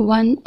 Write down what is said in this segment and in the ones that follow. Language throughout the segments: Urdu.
1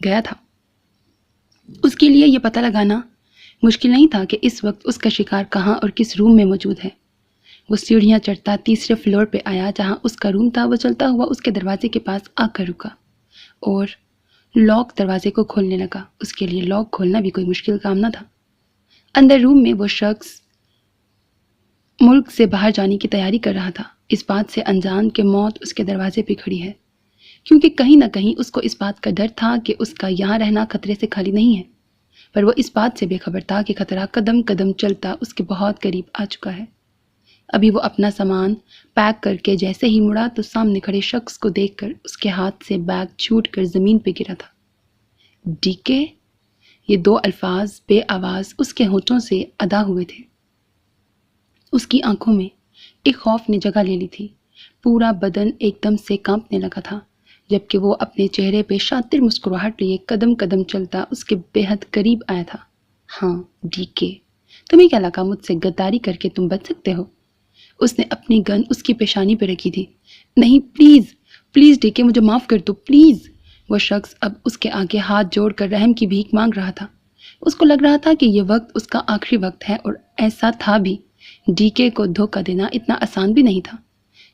گیا تھا۔ اس کے لیے یہ پتہ لگانا مشکل نہیں تھا کہ اس وقت اس کا شکار کہاں اور کس روم میں موجود ہے۔ وہ سیڑھیاں چڑھتا تیسرے فلور پہ آیا جہاں اس کا روم تھا۔ وہ چلتا ہوا اس کے دروازے کے پاس آ کر رکا اور لاک دروازے کو کھولنے لگا۔ اس کے لیے لاک کھولنا بھی کوئی مشکل کام نہ تھا۔ اندر روم میں وہ شخص ملک سے باہر جانے کی تیاری کر رہا تھا، اس بات سے انجان کہ موت اس کے دروازے پہ کھڑی ہے، کیونکہ کہیں نہ کہیں اس کو اس بات کا ڈر تھا کہ اس کا یہاں رہنا خطرے سے خالی نہیں ہے، پر وہ اس بات سے بے خبر تھا کہ خطرہ قدم قدم چلتا اس کے بہت قریب آ چکا ہے۔ ابھی وہ اپنا سامان پیک کر کے جیسے ہی مڑا تو سامنے کھڑے شخص کو دیکھ کر اس کے ہاتھ سے بیگ چھوٹ کر زمین پہ گرا تھا۔ ڈی کے، یہ دو الفاظ بے آواز اس کے ہونٹوں سے ادا ہوئے تھے۔ اس کی آنکھوں میں ایک خوف نے جگہ لے لی تھی، پورا بدن ایک دم سے کانپنے لگا تھا، جبکہ وہ اپنے چہرے پہ شاطر مسکراہٹ لیے قدم قدم چلتا اس کے بے حد قریب آیا تھا۔ ہاں ڈی کے، تمہیں کیا لگا مجھ سے غداری کر کے تم بچ سکتے ہو؟ اس نے اپنی گن اس کی پیشانی پہ رکھی تھی۔ نہیں، پلیز پلیز ڈی کے، مجھے معاف کر دو پلیز۔ وہ شخص اب اس کے آگے ہاتھ جوڑ کر رحم کی بھیک مانگ رہا تھا۔ اس کو لگ رہا تھا کہ یہ وقت اس کا آخری وقت ہے، اور ایسا تھا بھی۔ ڈی کے کو دھوکہ دینا اتنا آسان بھی نہیں تھا۔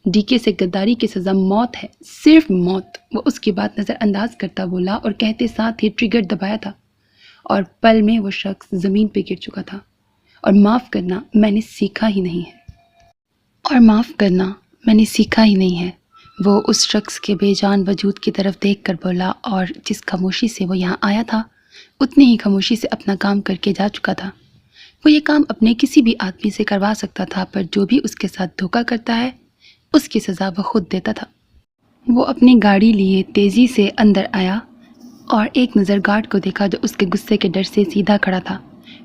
ڈی کے سے غداری کی سزا موت ہے، صرف موت۔ وہ اس کی بات نظر انداز کرتا بولا اور کہتے ساتھ ہی ٹریگر دبایا تھا، اور پل میں وہ شخص زمین پہ گر چکا تھا۔ اور معاف کرنا میں نے سیکھا ہی نہیں ہے، اور معاف کرنا میں نے سیکھا ہی نہیں ہے، وہ اس شخص کے بے جان وجود کی طرف دیکھ کر بولا، اور جس خاموشی سے وہ یہاں آیا تھا اتنی ہی خاموشی سے اپنا کام کر کے جا چکا تھا۔ وہ یہ کام اپنے کسی بھی آدمی سے کروا سکتا تھا، پر جو بھی اس کے ساتھ دھوکہ کرتا ہے اس کی سزا وہ خود دیتا تھا۔ وہ اپنی گاڑی لیے تیزی سے اندر آیا اور ایک نظر گارڈ کو دیکھا جو اس کے غصے کے ڈر سے سیدھا کھڑا تھا۔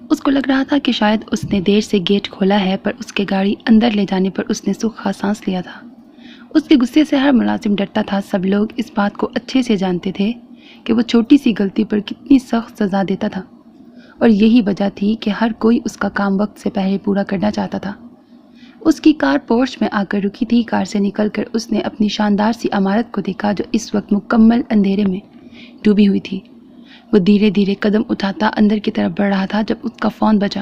اس کو لگ رہا تھا کہ شاید اس نے دیر سے گیٹ کھولا ہے، پر اس کے گاڑی اندر لے جانے پر اس نے سوکھا سانس لیا تھا۔ اس کے غصے سے ہر ملازم ڈرتا تھا۔ سب لوگ اس بات کو اچھے سے جانتے تھے کہ وہ چھوٹی سی غلطی پر کتنی سخت سزا دیتا تھا، اور یہی وجہ تھی کہ ہر کوئی اس کا کام وقت سے پہلے پورا کرنا چاہتا تھا۔ اس کی کار پورچ میں آ کر رکی تھی۔ کار سے نکل کر اس نے اپنی شاندار سی عمارت کو دیکھا جو اس وقت مکمل اندھیرے میں ڈوبی ہوئی تھی۔ وہ دھیرے دھیرے قدم اٹھاتا اندر کی طرف بڑھ رہا تھا جب اس کا فون بجا۔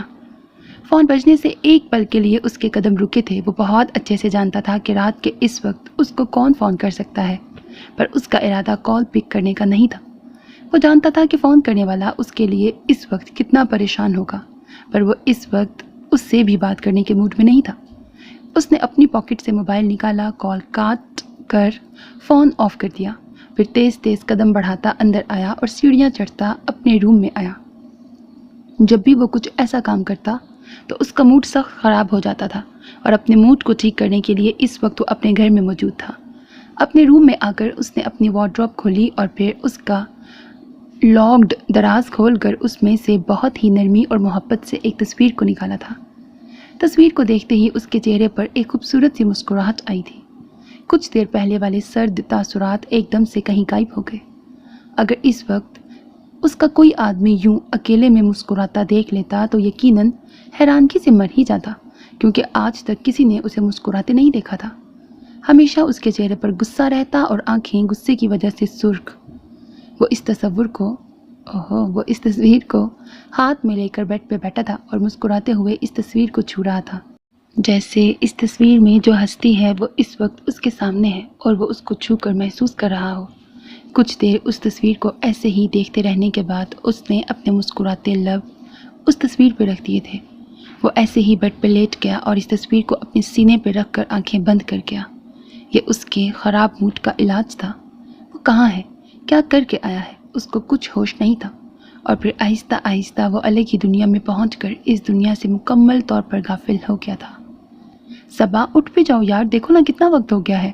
فون بجنے سے ایک پل کے لیے اس کے قدم رکے تھے۔ وہ بہت اچھے سے جانتا تھا کہ رات کے اس وقت اس کو کون فون کر سکتا ہے، پر اس کا ارادہ کال پک کرنے کا نہیں تھا۔ وہ جانتا تھا کہ فون کرنے والا اس کے لیے اس وقت کتنا پریشان ہوگا، پر وہ اس وقت اس سے بھی بات کرنے کے موڈ میں نہیں تھا۔ اس نے اپنی پاکٹ سے موبائل نکالا، کال کاٹ کر فون آف کر دیا، پھر تیز تیز قدم بڑھاتا اندر آیا اور سیڑھیاں چڑھتا اپنے روم میں آیا۔ جب بھی وہ کچھ ایسا کام کرتا تو اس کا موڈ سخت خراب ہو جاتا تھا، اور اپنے موڈ کو ٹھیک کرنے کے لیے اس وقت وہ اپنے گھر میں موجود تھا۔ اپنے روم میں آ کر اس نے اپنی وارڈروب کھولی اور پھر اس کا لاکڈ دراز کھول کر اس میں سے بہت ہی نرمی اور محبت سے ایک تصویر کو نکالا تھا۔ تصویر کو دیکھتے ہی اس کے چہرے پر ایک خوبصورت سی مسکراہٹ آئی تھی۔ کچھ دیر پہلے والے سرد تاثرات ایک دم سے کہیں غائب ہو گئے۔ اگر اس وقت اس کا کوئی آدمی یوں اکیلے میں مسکراتا دیکھ لیتا تو یقیناً حیرانگی سے مر ہی جاتا، کیونکہ آج تک کسی نے اسے مسکراتے نہیں دیکھا تھا۔ ہمیشہ اس کے چہرے پر غصہ رہتا اور آنکھیں غصے کی وجہ سے سرخ۔ وہ اس تصویر کو ہاتھ میں لے کر بیڈ پہ بیٹھا تھا اور مسکراتے ہوئے اس تصویر کو چھو رہا تھا، جیسے اس تصویر میں جو ہستی ہے وہ اس وقت اس کے سامنے ہے اور وہ اس کو چھو کر محسوس کر رہا ہو۔ کچھ دیر اس تصویر کو ایسے ہی دیکھتے رہنے کے بعد اس نے اپنے مسکراتے لب اس تصویر پہ رکھ دیے تھے۔ وہ ایسے ہی بیڈ پہ لیٹ گیا اور اس تصویر کو اپنے سینے پہ رکھ کر آنکھیں بند کر گیا۔ یہ اس کے خراب موڈ کا علاج تھا۔ وہ کہاں ہے، کیا کر کے آیا ہے، اس کو کچھ ہوش نہیں تھا، اور پھر آہستہ آہستہ وہ الگ ہی دنیا میں پہنچ کر اس دنیا سے مکمل طور پر غافل ہو گیا تھا۔ صبا، اٹھ بھی جاؤ یار، دیکھو نا کتنا وقت ہو گیا ہے۔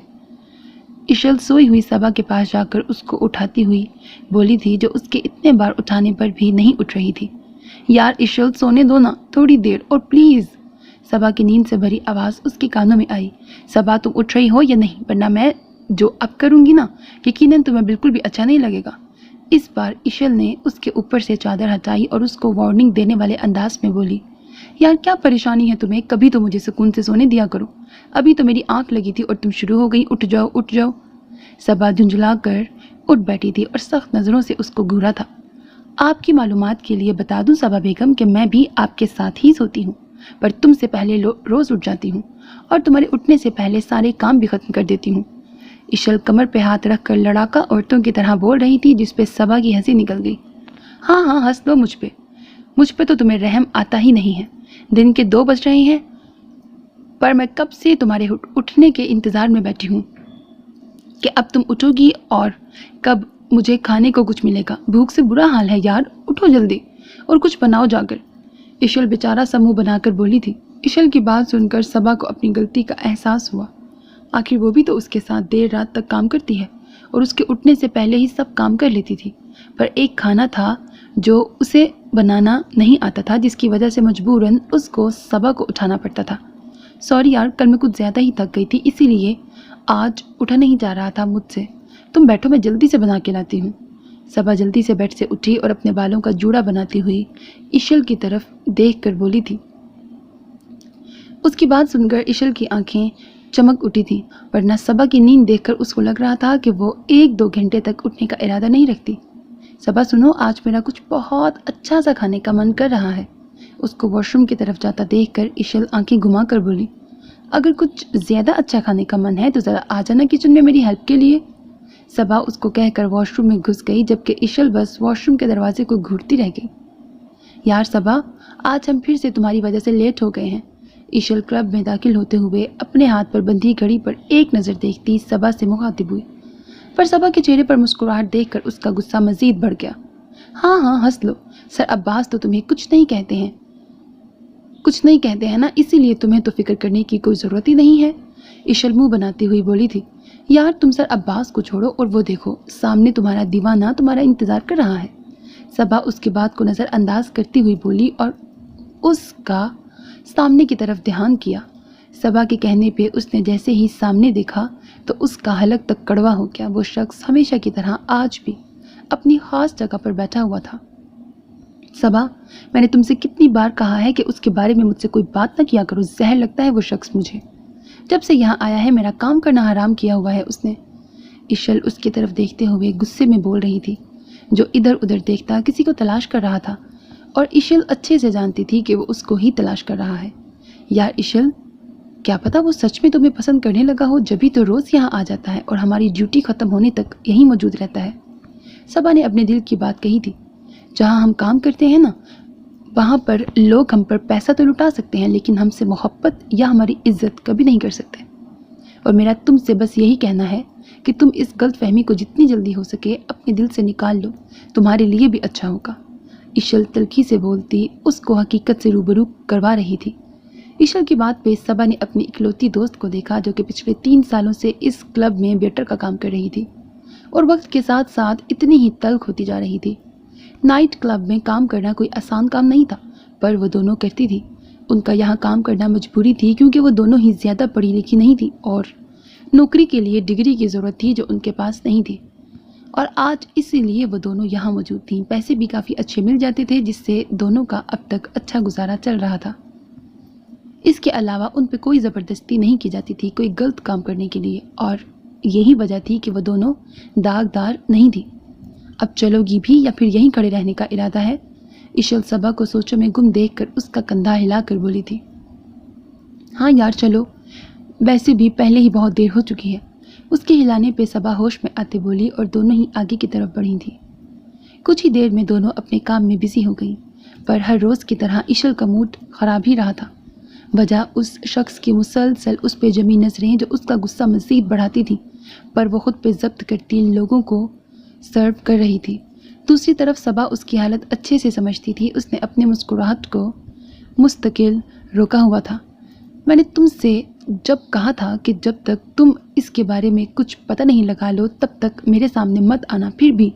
ایشل سوئی ہوئی صبا کے پاس جا کر اس کو اٹھاتی ہوئی بولی تھی، جو اس کے اتنے بار اٹھانے پر بھی نہیں اٹھ رہی تھی۔ یار ایشل، سونے دو نا تھوڑی دیر اور پلیز۔ صبا کی نیند سے بھری آواز اس کے کانوں میں آئی۔ صبا، تم اٹھ رہی ہو یا نہیں، ورنہ میں جو اب کروں گی نا یقیناً تمہیں بالکل بھی اچھا نہیں لگے گا۔ اس بار ایشل نے اس کے اوپر سے چادر ہٹائی اور اس کو وارننگ دینے والے انداز میں بولی، یار کیا پریشانی ہے تمہیں، کبھی تو مجھے سکون سے سونے دیا کرو۔ ابھی تو میری آنکھ لگی تھی اور تم شروع ہو گئی، اٹھ جاؤ اٹھ جاؤ۔ صبا جھنجھلا کر اٹھ بیٹھی تھی اور سخت نظروں سے اس کو گھورا تھا۔ آپ کی معلومات کے لیے بتا دوں صبا بیگم کہ میں بھی آپ کے ساتھ ہی سوتی ہوں، پر تم سے پہلے روز اٹھ جاتی ہوں اور تمہارے اٹھنے سے پہلے سارے کام بھی ختم کر دیتی ہوں۔ اشل کمر پہ ہاتھ رکھ کر لڑاکا عورتوں کی طرح بول رہی تھی، جس پہ صبا کی ہنسی نکل گئی۔ ہاں ہاں ہنس لو مجھ پہ تو تمہیں رحم آتا ہی نہیں ہے۔ دن کے 2 بج رہے ہیں، پر میں کب سے تمہارے اٹھنے کے انتظار میں بیٹھی ہوں کہ اب تم اٹھو گی اور کب مجھے کھانے کو کچھ ملے گا۔ بھوک سے برا حال ہے یار، اٹھو جلدی اور کچھ بناؤ جا کر۔ اشل بیچارہ سا منہ بنا کر بولی تھی۔ اشل کی بات سن کر صبا کو اپنی غلطی کا احساس ہوا۔ آخر وہ بھی تو اس کے ساتھ دیر رات تک کام کرتی ہے اور اس کے اٹھنے سے پہلے ہی سب کام کر لیتی تھی، پر ایک کھانا تھا جو اسے بنانا نہیں آتا تھا، جس کی وجہ سے مجبوراً اس کو صبا کو اٹھانا پڑتا تھا۔ سوری یار، کل میں کچھ زیادہ ہی تھک گئی تھی، اسی لیے آج اٹھا نہیں جا رہا تھا مجھ سے۔ تم بیٹھو، میں جلدی سے بنا کے لاتی ہوں۔ صبا جلدی سے بیڈ سے اٹھی اور اپنے بالوں کا جوڑا بناتی ہوئی اشل کی طرف دیکھ کر بولی تھی۔ اس کی بات سن کر اشل کی آنکھیں چمک اٹھی تھی، ورنہ صبا کی نیند دیکھ کر اس کو لگ رہا تھا کہ وہ 1-2 گھنٹے تک اٹھنے کا ارادہ نہیں رکھتی۔ صبا سنو، آج میرا کچھ بہت اچھا سا کھانے کا من کر رہا ہے۔ اس کو واش روم کی طرف جاتا دیکھ کر اشل آنکھیں گھما کر بولی، اگر کچھ زیادہ اچھا کھانے کا من ہے تو ذرا آ جانا کچن میں میری ہیلپ کے لیے۔ صبا اس کو کہہ کر واش روم میں گھس گئی، جبکہ اشل بس واش روم کے دروازے کو گھورتی رہ گئی۔ یار صبا، آج ہم پھر سے تمہاری وجہ سے لیٹ ہو گئے ہیں۔ اشل کلب میں داخل ہوتے ہوئے اپنے ہاتھ پر بندھی گھڑی پر ایک نظر دیکھتی صبا سے مخاطب ہوئی، پر صبا کے چہرے پر مسکراہٹ دیکھ کر اس کا غصہ مزید بڑھ گیا۔ ہاں ہاں ہنس لو، سر عباس تو تمہیں کچھ نہیں کہتے ہیں نا، اسی لیے تمہیں تو فکر کرنے کی کوئی ضرورت ہی نہیں ہے۔ اشل منہ بناتی ہوئی بولی تھی۔ یار تم سر عباس کو چھوڑو اور وہ دیکھو، سامنے تمہارا دیوانہ تمہارا انتظار کر رہا ہے۔ صبا اس کی بات کو نظر انداز کرتی ہوئی بولی اور اس کا سامنے کی طرف دھیان کیا۔ صبا کے کہنے پہ اس نے جیسے ہی سامنے دیکھا تو اس کا حلق تک کڑوا ہو گیا۔ وہ شخص ہمیشہ کی طرح آج بھی اپنی خاص جگہ پر بیٹھا ہوا تھا۔ صبا، میں نے تم سے کتنی بار کہا ہے کہ اس کے بارے میں مجھ سے کوئی بات نہ کیا کرو، زہر لگتا ہے وہ شخص مجھے۔ جب سے یہاں آیا ہے میرا کام کرنا حرام کیا ہوا ہے اس نے۔ اشل اس کی طرف دیکھتے ہوئے غصے میں بول رہی تھی، جو ادھر ادھر دیکھتا کسی کو تلاش کر رہا تھا، اور اشل اچھے سے جانتی تھی کہ وہ اس کو ہی تلاش کر رہا ہے۔ یار اشل، کیا پتا وہ سچ میں تمہیں پسند کرنے لگا ہو، جبھی تو روز یہاں آ جاتا ہے اور ہماری ڈیوٹی ختم ہونے تک یہیں موجود رہتا ہے۔ صبا نے اپنے دل کی بات کہی تھی۔ جہاں ہم کام کرتے ہیں نا، وہاں پر لوگ ہم پر پیسہ تو لٹا سکتے ہیں، لیکن ہم سے محبت یا ہماری عزت کبھی نہیں کر سکتے۔ اور میرا تم سے بس یہی کہنا ہے کہ تم اس غلط فہمی کو جتنی جلدی ہو سکے اپنے دل سے نکال لو، تمہارے لیے بھی اچھا ہوگا۔ اشل تلخی سے بولتی اس کو حقیقت سے روبرو کروا رہی تھی۔ اشل کی بات پہ صبا نے اپنی اکلوتی دوست کو دیکھا، جو کہ پچھلے 3 سالوں سے اس کلب میں ویٹر کا کام کر رہی تھی اور وقت کے ساتھ ساتھ اتنی ہی تلخ ہوتی جا رہی تھی۔ نائٹ کلب میں کام کرنا کوئی آسان کام نہیں تھا، پر وہ دونوں کرتی تھی۔ ان کا یہاں کام کرنا مجبوری تھی، کیونکہ وہ دونوں ہی زیادہ پڑھی لکھی نہیں تھی اور نوکری کے لیے ڈگری کی ضرورت تھی جو ان کے پاس نہیں تھی، اور آج اسی لیے وہ دونوں یہاں موجود تھیں۔ پیسے بھی کافی اچھے مل جاتے تھے، جس سے دونوں کا اب تک اچھا گزارا چل رہا تھا۔ اس کے علاوہ ان پہ کوئی زبردستی نہیں کی جاتی تھی کوئی غلط کام کرنے کے لیے، اور یہی وجہ تھی کہ وہ دونوں داغدار نہیں تھی۔ اب چلو گی بھی یا پھر یہیں کھڑے رہنے کا ارادہ ہے؟ اشل صبا کو سوچوں میں گم دیکھ کر اس کا کندھا ہلا کر بولی تھی۔ ہاں یار چلو، ویسے بھی پہلے ہی بہت دیر ہو چکی ہے۔ اس کے ہلانے پہ صبا ہوش میں آتے بولی اور دونوں ہی آگے کی طرف بڑھی تھی۔ کچھ ہی دیر میں دونوں اپنے کام میں بزی ہو گئیں، پر ہر روز کی طرح اشل کا موڈ خراب ہی رہا تھا۔ وجہ اس شخص کی مسلسل اس پہ جمی نظریں جو اس کا غصہ مزید بڑھاتی تھی، پر وہ خود پہ ضبط کرتی لوگوں کو سرو کر رہی تھی۔ دوسری طرف صبا اس کی حالت اچھے سے سمجھتی تھی۔ اس نے اپنے مسکراہٹ کو مستقل روکا ہوا تھا۔ میں نے تم سے جب کہا تھا کہ جب تک تم اس کے بارے میں کچھ پتہ نہیں لگا لو تب تک میرے سامنے مت آنا، پھر بھی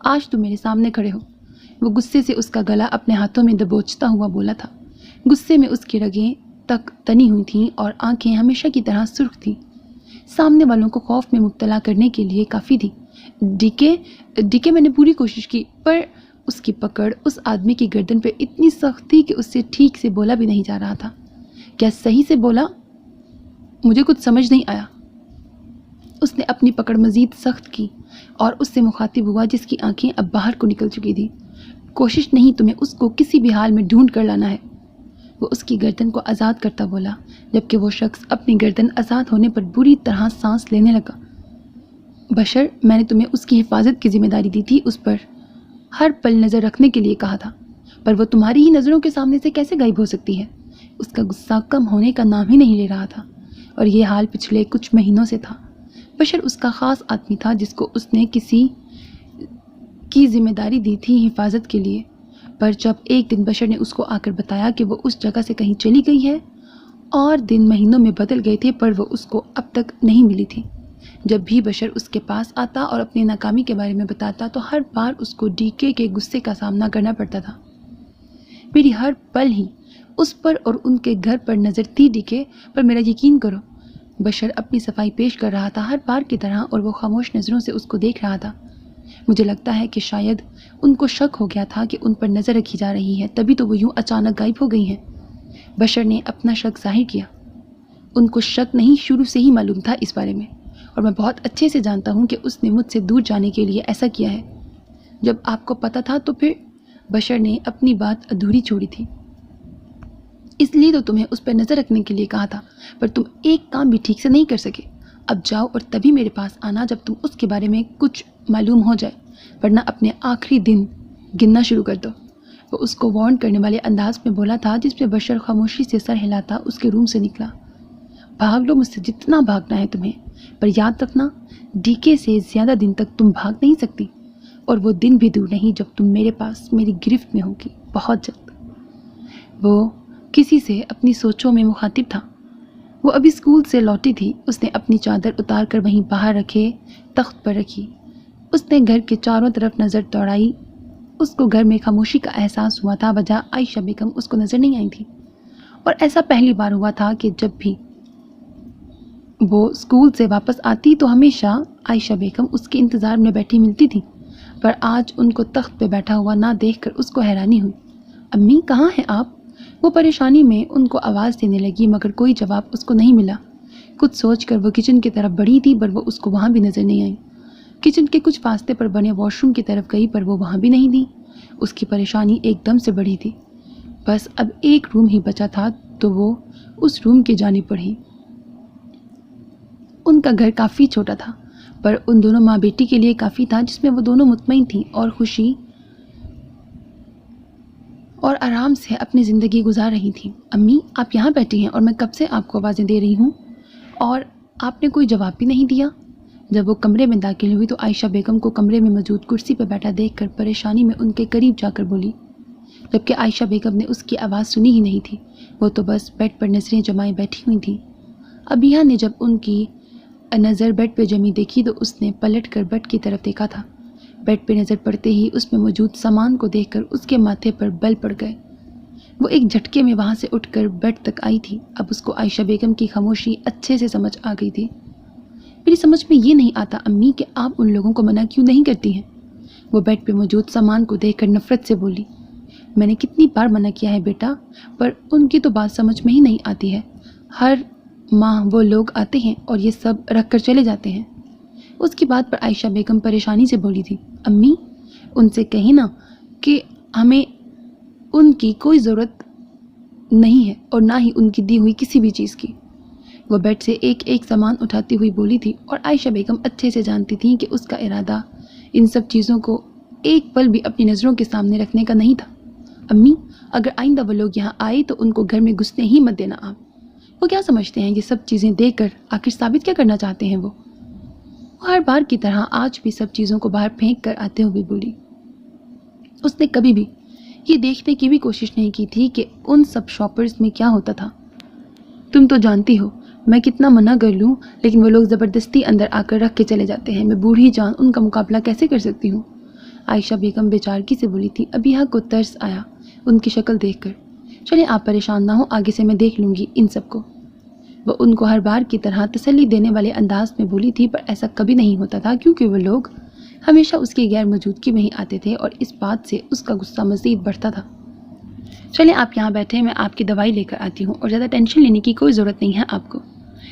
آج تم میرے سامنے کھڑے ہو۔ وہ غصے سے اس کا گلا اپنے ہاتھوں میں دبوچتا ہوا بولا تھا۔ غصے میں اس کی رگیں تک تنی ہوئی تھیں اور آنکھیں ہمیشہ کی طرح سرخ تھیں، سامنے والوں کو خوف میں مبتلا کرنے کے لیے کافی تھی۔ ڈیکے میں نے پوری کوشش کی، پر اس کی پکڑ اس آدمی کی گردن پہ اتنی سخت تھی کہ اس سے ٹھیک سے بولا بھی نہیں جا رہا تھا۔ کیا صحیح سے بولا؟ مجھے کچھ سمجھ نہیں آیا۔ اس نے اپنی پکڑ مزید سخت کی اور اس سے مخاطب ہوا جس کی آنکھیں اب باہر کو نکل چکی تھی۔ کوشش نہیں، تمہیں اس کو کسی بھی حال میں ڈھونڈ کر لانا ہے۔ وہ اس کی گردن کو آزاد کرتا بولا، جبکہ وہ شخص اپنی گردن آزاد ہونے پر بری طرح سانس لینے لگا۔ بشر، میں نے تمہیں اس کی حفاظت کی ذمہ داری دی تھی، اس پر ہر پل نظر رکھنے کے لیے کہا تھا، پر وہ تمہاری ہی نظروں کے سامنے سے کیسے غائب ہو سکتی ہے؟ اس کا غصہ کم ہونے کا نام ہی نہیں لے رہا تھا، اور یہ حال پچھلے کچھ مہینوں سے تھا۔ بشر اس کا خاص آدمی تھا جس کو اس نے کسی کی ذمہ داری دی تھی حفاظت کے لیے، پر جب ایک دن بشر نے اس کو آ کر بتایا کہ وہ اس جگہ سے کہیں چلی گئی ہے اور دن مہینوں میں بدل گئے تھے، پر وہ اس کو اب تک نہیں ملی تھی۔ جب بھی بشر اس کے پاس آتا اور اپنی ناکامی کے بارے میں بتاتا تو ہر بار اس کو ڈی کے غصے کا سامنا کرنا پڑتا تھا۔ میری ہر پل ہی اس پر اور ان کے گھر پر نظر تھی ڈی کے، پر میرا یقین کرو۔ بشر اپنی صفائی پیش کر رہا تھا ہر بار کی طرح، اور وہ خاموش نظروں سے اس کو دیکھ رہا تھا۔ مجھے لگتا ہے کہ شاید ان کو شک ہو گیا تھا کہ ان پر نظر رکھی جا رہی ہے، تبھی تو وہ یوں اچانک غائب ہو گئی ہیں۔ بشر نے اپنا شک ظاہر کیا۔ ان کو شک نہیں، شروع سے ہی معلوم تھا اس بارے میں، اور میں بہت اچھے سے جانتا ہوں کہ اس نے مجھ سے دور جانے کے لیے ایسا کیا ہے۔ جب آپ کو پتہ تھا تو پھر؟ بشر نے اپنی بات ادھوری چھوڑی تھی۔ اس لیے تو تمہیں اس پر نظر رکھنے کے لیے کہا تھا، پر تم ایک کام بھی ٹھیک سے نہیں کر سکے۔ اب جاؤ اور تبھی میرے پاس آنا جب تم اس کے بارے میں کچھ معلوم ہو جائے، ورنہ اپنے آخری دن گننا شروع کر دو۔ وہ اس کو وارن کرنے والے انداز میں بولا تھا جس پہ بشر خاموشی سے سر ہلاتا اس کے روم سے نکلا۔ بھاگ لو مجھ سے جتنا بھاگنا ہے تمہیں، پر یاد رکھنا ڈی کے سے زیادہ دن تک تم بھاگ نہیں سکتی، اور وہ دن بھی دور نہیں جب تم میرے پاس میری گرفت میں ہوگی، بہت جلد۔ وہ کسی سے اپنی سوچوں میں مخاطب تھا۔ وہ ابھی اسکول سے لوٹی تھی۔ اس نے اپنی چادر اتار کر وہیں باہر رکھے تخت پر رکھی۔ اس نے گھر کے چاروں طرف نظر دوڑائی۔ اس کو گھر میں خاموشی کا احساس ہوا تھا، وجہ عائشہ بیگم اس کو نظر نہیں آئی تھی، اور ایسا پہلی بار ہوا تھا کہ جب بھی وہ اسکول سے واپس آتی تو ہمیشہ عائشہ بیگم اس کے انتظار میں بیٹھی ملتی تھی، پر آج ان کو تخت پہ بیٹھا ہوا نہ دیکھ کر اس کو حیرانی ہوئی۔ امی کہاں ہیں آپ؟ وہ پریشانی میں ان کو آواز دینے لگی، مگر کوئی جواب اس کو نہیں ملا۔ کچھ سوچ کر وہ کچن کی طرف بڑھی تھی، پر وہ اس کو وہاں بھی نظر نہیں آئی۔ کچن کے کچھ فاصلے پر بنے واش روم کی طرف گئی، پر وہ وہاں بھی نہیں تھی۔ اس کی پریشانی ایک دم سے بڑھی تھی۔ بس اب ایک روم ہی بچا تھا تو وہ اس روم کی جانب بڑھی۔ ان کا گھر کافی چھوٹا تھا، پر ان دونوں ماں بیٹی کے لیے کافی تھا، جس میں وہ دونوں مطمئن تھیں اور خوشی اور آرام سے اپنی زندگی گزار رہی تھیں۔ امی آپ یہاں بیٹھی ہیں اور میں کب سے آپ کو آوازیں دے رہی ہوں اور آپ نے کوئی جواب بھی نہیں دیا۔ جب وہ کمرے میں داخل ہوئی تو عائشہ بیگم کو کمرے میں موجود کرسی پر بیٹھا دیکھ کر پریشانی میں ان کے قریب جا کر بولی، جبکہ عائشہ بیگم نے اس کی آواز سنی ہی نہیں تھی۔ وہ تو بس بیڈ پر نظریں جمائے بیٹھی ہوئی تھیں۔ ابیہ نے جب ان کی نظر بیڈ پہ جمی دیکھی تو اس نے پلٹ کر بیڈ کی طرف دیکھا تھا۔ بیڈ پہ نظر پڑتے ہی اس میں موجود سامان کو دیکھ کر اس کے ماتھے پر بل پڑ گئے۔ وہ ایک جھٹکے میں وہاں سے اٹھ کر بیڈ تک آئی تھی۔ اب اس کو عائشہ بیگم کی خاموشی اچھے سے سمجھ آ گئی تھی۔ میری سمجھ میں یہ نہیں آتا امی کہ آپ ان لوگوں کو منع کیوں نہیں کرتی ہیں؟ وہ بیڈ پہ موجود سامان کو دیکھ کر نفرت سے بولی۔ میں نے کتنی بار منع کیا ہے بیٹا، پر ان کی تو بات سمجھ میں ہی نہیں آتی ہے۔ ہر ماہ وہ لوگ آتے ہیں اور یہ سب رکھ کر چلے جاتے ہیں۔ اس کی بات پر عائشہ بیگم پریشانی سے بولی تھی، امی ان سے کہیں نا کہ ہمیں ان کی کوئی ضرورت نہیں ہے اور نہ ہی ان کی دی ہوئی کسی بھی چیز کی۔ وہ بیڈ سے ایک ایک سامان اٹھاتی ہوئی بولی تھی، اور عائشہ بیگم اچھے سے جانتی تھیں کہ اس کا ارادہ ان سب چیزوں کو ایک پل بھی اپنی نظروں کے سامنے رکھنے کا نہیں تھا۔ امی اگر آئندہ وہ لوگ یہاں آئے تو ان کو گھر میں گھسنے ہی مت دینا آپ۔ وہ کیا سمجھتے ہیں یہ سب چیزیں دیکھ کر؟ آخر ثابت کیا کرنا چاہتے ہیں وہ ہر بار کی طرح آج بھی سب چیزوں کو باہر پھینک کر آتے ہوئے بولی۔ اس نے کبھی بھی یہ دیکھنے کی بھی کوشش نہیں کی تھی کہ ان سب شاپرز میں کیا ہوتا تھا۔ تم تو جانتی ہو میں کتنا منع کر لوں لیکن وہ لوگ زبردستی اندر آ کر رکھ کے چلے جاتے ہیں۔ میں بوڑھی جان ان کا مقابلہ کیسے کر سکتی ہوں؟ عائشہ بیگم بیچارگی سے بولی تھی۔ ابیہ کو ترس آیا ان کی شکل دیکھ کر۔ چلیں آپ پریشان نہ ہو، آگے سے میں دیکھ لوں گی ان سب کو۔ وہ ان کو ہر بار کی طرح تسلی دینے والے انداز میں بولی تھی، پر ایسا کبھی نہیں ہوتا تھا کیونکہ وہ لوگ ہمیشہ اس کی غیر موجودگی میں ہی آتے تھے، اور اس بات سے اس کا غصہ مزید بڑھتا تھا۔ چلیں آپ یہاں بیٹھے، میں آپ کی دوائی لے کر آتی ہوں، اور زیادہ ٹینشن لینے کی کوئی ضرورت نہیں ہے آپ کو۔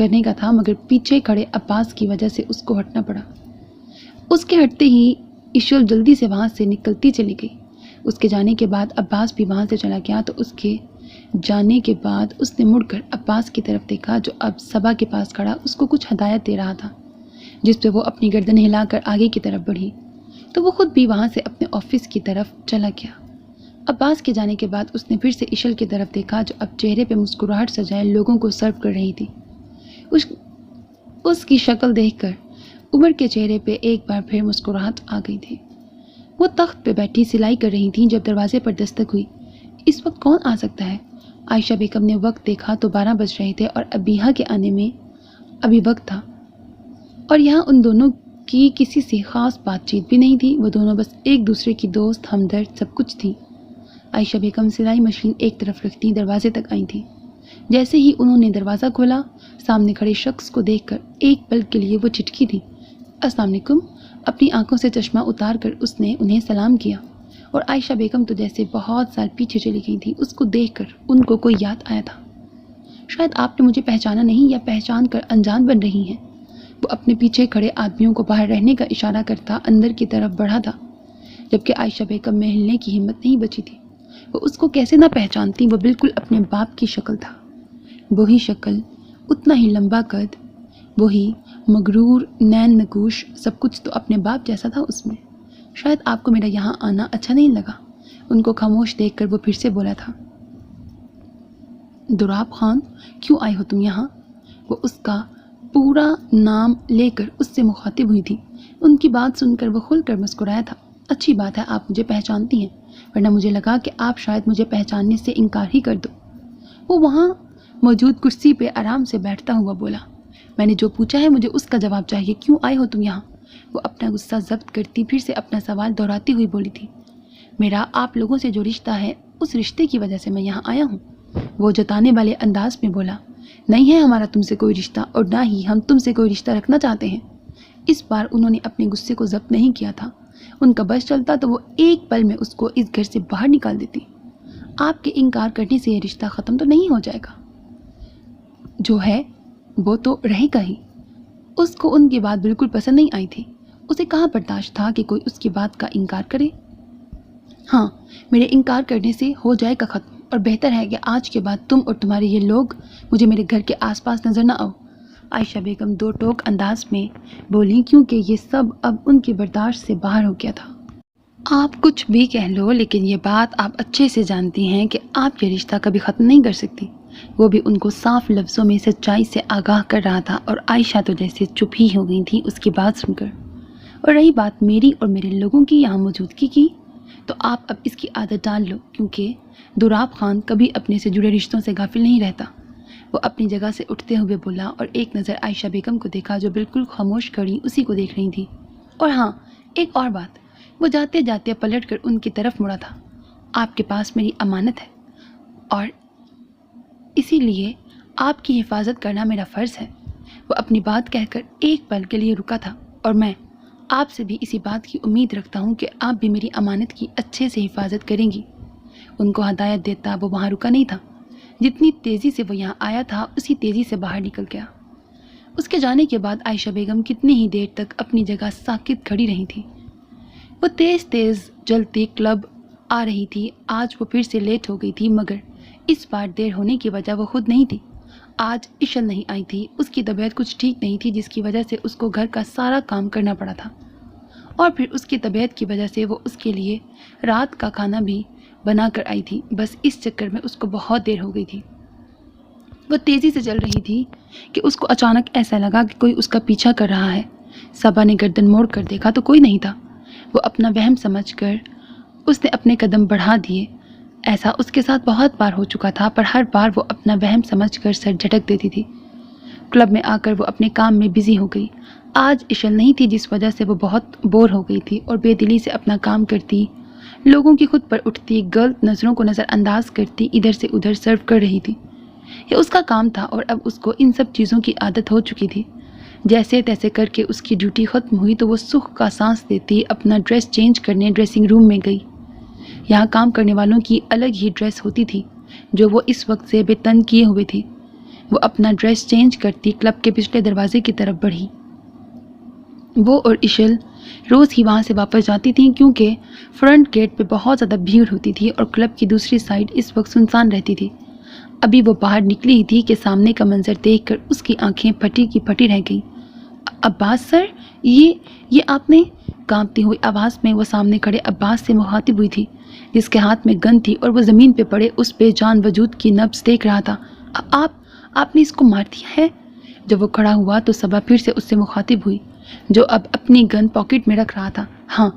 کرنے کا تھا مگر پیچھے کھڑے عباس کی وجہ سے اس کو ہٹنا پڑا۔ اس کے ہٹتے ہی ایشل جلدی سے وہاں سے نکلتی چلی گئی۔ اس کے جانے کے بعد عباس بھی وہاں سے چلا گیا تو اس کے جانے کے بعد اس نے مڑ کر عباس کی طرف دیکھا جو اب صبا کے پاس کھڑا اس کو کچھ ہدایت دے رہا تھا، جس پہ وہ اپنی گردن ہلا کر آگے کی طرف بڑھی تو وہ خود بھی وہاں سے اپنے آفس کی طرف چلا گیا۔ عباس کے جانے کے بعد اس نے پھر سے ایشل کی طرف دیکھا جو اب چہرے پہ مسکراہٹ سجائے لوگوں کو سرو کر رہی تھی۔ اس کی شکل دیکھ کر عمر کے چہرے پہ ایک بار پھر مسکراہٹ آ گئی تھی۔ وہ تخت پہ بیٹھی سلائی کر رہی تھیں جب دروازے پر دستک ہوئی۔ اس وقت کون آ سکتا ہے؟ عائشہ بیگم نے وقت دیکھا تو 12 بج رہے تھے اور ابیہا کے آنے میں ابھی وقت تھا، اور یہاں ان دونوں کی کسی سے خاص بات چیت بھی نہیں تھی، وہ دونوں بس ایک دوسرے کی دوست، ہمدرد، سب کچھ تھی۔ عائشہ بیگم سلائی مشین ایک طرف رکھتی دروازے تک آئی تھیں۔ جیسے ہی انہوں نے دروازہ کھولا، سامنے کھڑے شخص کو دیکھ کر ایک پل کے لیے وہ چٹکی تھی۔ السلام علیکم۔ اپنی آنکھوں سے چشمہ اتار کر اس نے انہیں سلام کیا، اور عائشہ بیگم تو جیسے بہت سال پیچھے چلی گئی تھی۔ اس کو دیکھ کر ان کو کوئی یاد آیا تھا۔ شاید آپ نے مجھے پہچانا نہیں یا پہچان کر انجان بن رہی ہیں۔ وہ اپنے پیچھے کھڑے آدمیوں کو باہر رہنے کا اشارہ کرتا اندر کی طرف بڑھا تھا، جبکہ عائشہ بیگم میں ہلنے کی ہمت نہیں بچی تھی۔ وہ اس کو کیسے نہ پہچانتی؟ وہ بالکل اپنے باپ کی شکل تھا، وہی شکل، اتنا ہی لمبا قد، وہی مغرور نین نکوش، سب کچھ تو اپنے باپ جیسا تھا اس میں۔ شاید آپ کو میرا یہاں آنا اچھا نہیں لگا۔ ان کو خاموش دیکھ کر وہ پھر سے بولا تھا، دراب خان، کیوں آئے ہو تم یہاں؟ وہ اس کا پورا نام لے کر اس سے مخاطب ہوئی تھی۔ ان کی بات سن کر وہ کھل کر مسکرایا تھا۔ اچھی بات ہے آپ مجھے پہچانتی ہیں، ورنہ مجھے لگا کہ آپ شاید مجھے پہچاننے سے انکار ہی کر دو۔ وہ وہاں موجود کرسی پہ آرام سے بیٹھتا ہوا بولا، میں نے جو پوچھا ہے مجھے اس کا جواب چاہیے، کیوں آئے ہو تم یہاں؟ وہ اپنا غصہ ضبط کرتی پھر سے اپنا سوال دہراتی ہوئی بولی تھی، میرا آپ لوگوں سے جو رشتہ ہے اس رشتے کی وجہ سے میں یہاں آیا ہوں۔ وہ جتانے والے انداز میں بولا، نہیں ہے ہمارا تم سے کوئی رشتہ، اور نہ ہی ہم تم سے کوئی رشتہ رکھنا چاہتے ہیں۔ اس بار انہوں نے اپنے غصے کو ضبط نہیں کیا تھا۔ ان کا بس چلتا تو وہ ایک پل میں اس کو اس گھر سے باہر نکال دیتی۔ آپ کے انکار کرنے سے یہ رشتہ ختم تو نہیں ہو جائے گا، جو ہے وہ تو رہے گا ہی۔ اس کو ان کی بات بالکل پسند نہیں آئی تھی۔ اسے کہاں برداشت تھا کہ کوئی اس کی بات کا انکار کرے؟ ہاں، میرے انکار کرنے سے ہو جائے گا ختم، اور بہتر ہے کہ آج کے بعد تم اور تمہارے یہ لوگ مجھے میرے گھر کے آس پاس نظر نہ آؤ۔ عائشہ بیگم دو ٹوک انداز میں بولی، کیونکہ یہ سب اب ان کی برداشت سے باہر ہو گیا تھا۔ آپ کچھ بھی کہہ لو، لیکن یہ بات آپ اچھے سے جانتی ہیں کہ آپ یہ رشتہ کبھی ختم نہیں کر سکتی۔ وہ بھی ان کو صاف لفظوں میں سچائی سے آگاہ کر رہا تھا، اور عائشہ تو جیسے چپ ہی ہو گئی تھی اس کی بات سن کر۔ اور رہی بات میری اور میرے لوگوں کی یہاں موجودگی کی، تو آپ اب اس کی عادت ڈال لو، کیونکہ دراب خان کبھی اپنے سے جڑے رشتوں سے غافل نہیں رہتا۔ وہ اپنی جگہ سے اٹھتے ہوئے بولا اور ایک نظر عائشہ بیگم کو دیکھا جو بالکل خاموش کھڑی اسی کو دیکھ رہی تھی۔ اور ہاں، ایک اور بات، وہ جاتے جاتے پلٹ کر ان کی طرف مڑا تھا، آپ کے پاس میری امانت ہے، اور اسی لیے آپ کی حفاظت کرنا میرا فرض ہے۔ وہ اپنی بات کہہ کر ایک پل کے لیے رکا تھا، اور میں آپ سے بھی اسی بات کی امید رکھتا ہوں کہ آپ بھی میری امانت کی اچھے سے حفاظت کریں گی۔ ان کو ہدایت دیتا وہ وہاں رکا نہیں تھا، جتنی تیزی سے وہ یہاں آیا تھا اسی تیزی سے باہر نکل گیا۔ اس کے جانے کے بعد عائشہ بیگم کتنی ہی دیر تک اپنی جگہ ساکت کھڑی رہی تھی۔ وہ تیز تیز جلتی کلب آ رہی تھی۔ آج وہ پھر سے لیٹ ہو گئی تھی، مگر اس بار دیر ہونے کی وجہ وہ خود نہیں تھی۔ آج ایشل نہیں آئی تھی، اس کی طبیعت کچھ ٹھیک نہیں تھی جس کی وجہ سے اس کو گھر کا سارا کام کرنا پڑا تھا، اور پھر اس کی طبیعت کی وجہ سے وہ اس کے لیے رات کا کھانا بھی بنا کر آئی تھی۔ بس اس چکر میں اس کو بہت دیر ہو گئی تھی۔ وہ تیزی سے چل رہی تھی کہ اس کو اچانک ایسا لگا کہ کوئی اس کا پیچھا کر رہا ہے۔ صبا نے گردن موڑ کر دیکھا تو کوئی نہیں تھا۔ وہ اپنا وہم سمجھ کر اس نے اپنے قدم بڑھا دیے۔ ایسا اس کے ساتھ بہت بار ہو چکا تھا، پر ہر بار وہ اپنا وہم سمجھ کر سر جھٹک دیتی تھی۔ کلب میں آ کر وہ اپنے کام میں بزی ہو گئی۔ آج ایشل نہیں تھی، جس وجہ سے وہ بہت بور ہو گئی تھی اور بے دلی سے اپنا کام کرتی، لوگوں کی خود پر اٹھتی غلط نظروں کو نظر انداز کرتی ادھر سے ادھر سرو کر رہی تھی۔ یہ اس کا کام تھا، اور اب اس کو ان سب چیزوں کی عادت ہو چکی تھی۔ جیسے تیسے کر کے اس کی ڈیوٹی ختم ہوئی تو وہ سکھ کا سانس دیتی اپنا ڈریس چینج کرنے ڈریسنگ روم میں گئی۔ یہاں کام کرنے والوں کی الگ ہی ڈریس ہوتی تھی جو وہ اس وقت سے بے تن کیے ہوئے تھی۔ وہ اپنا ڈریس چینج کرتی کلب کے پچھلے دروازے کی طرف بڑھی۔ وہ اور اشل روز ہی وہاں سے واپس جاتی تھیں کیونکہ فرنٹ گیٹ پہ بہت زیادہ بھیڑ ہوتی تھی اور کلب کی دوسری سائڈ اس وقت سنسان رہتی تھی۔ ابھی وہ باہر نکلی ہی تھی کہ سامنے کا منظر دیکھ کر اس کی آنکھیں پھٹی کی پھٹی رہ گئیں۔ عباس سر، یہ آپ نے؟ کانپتی ہوئی آواز میں وہ سامنے کھڑے عباس سے مخاطب ہوئی تھی جس کے ہاتھ میں گن تھی اور وہ زمین پہ پڑے اس بے جان وجود کی نبض دیکھ رہا تھا۔ آپ نے اس کو مار دیا ہے؟ جب وہ کھڑا ہوا تو صبا پھر سے اس سے مخاطب ہوئی جو اب اپنی گن پاکٹ میں رکھ رہا تھا۔ ہاں،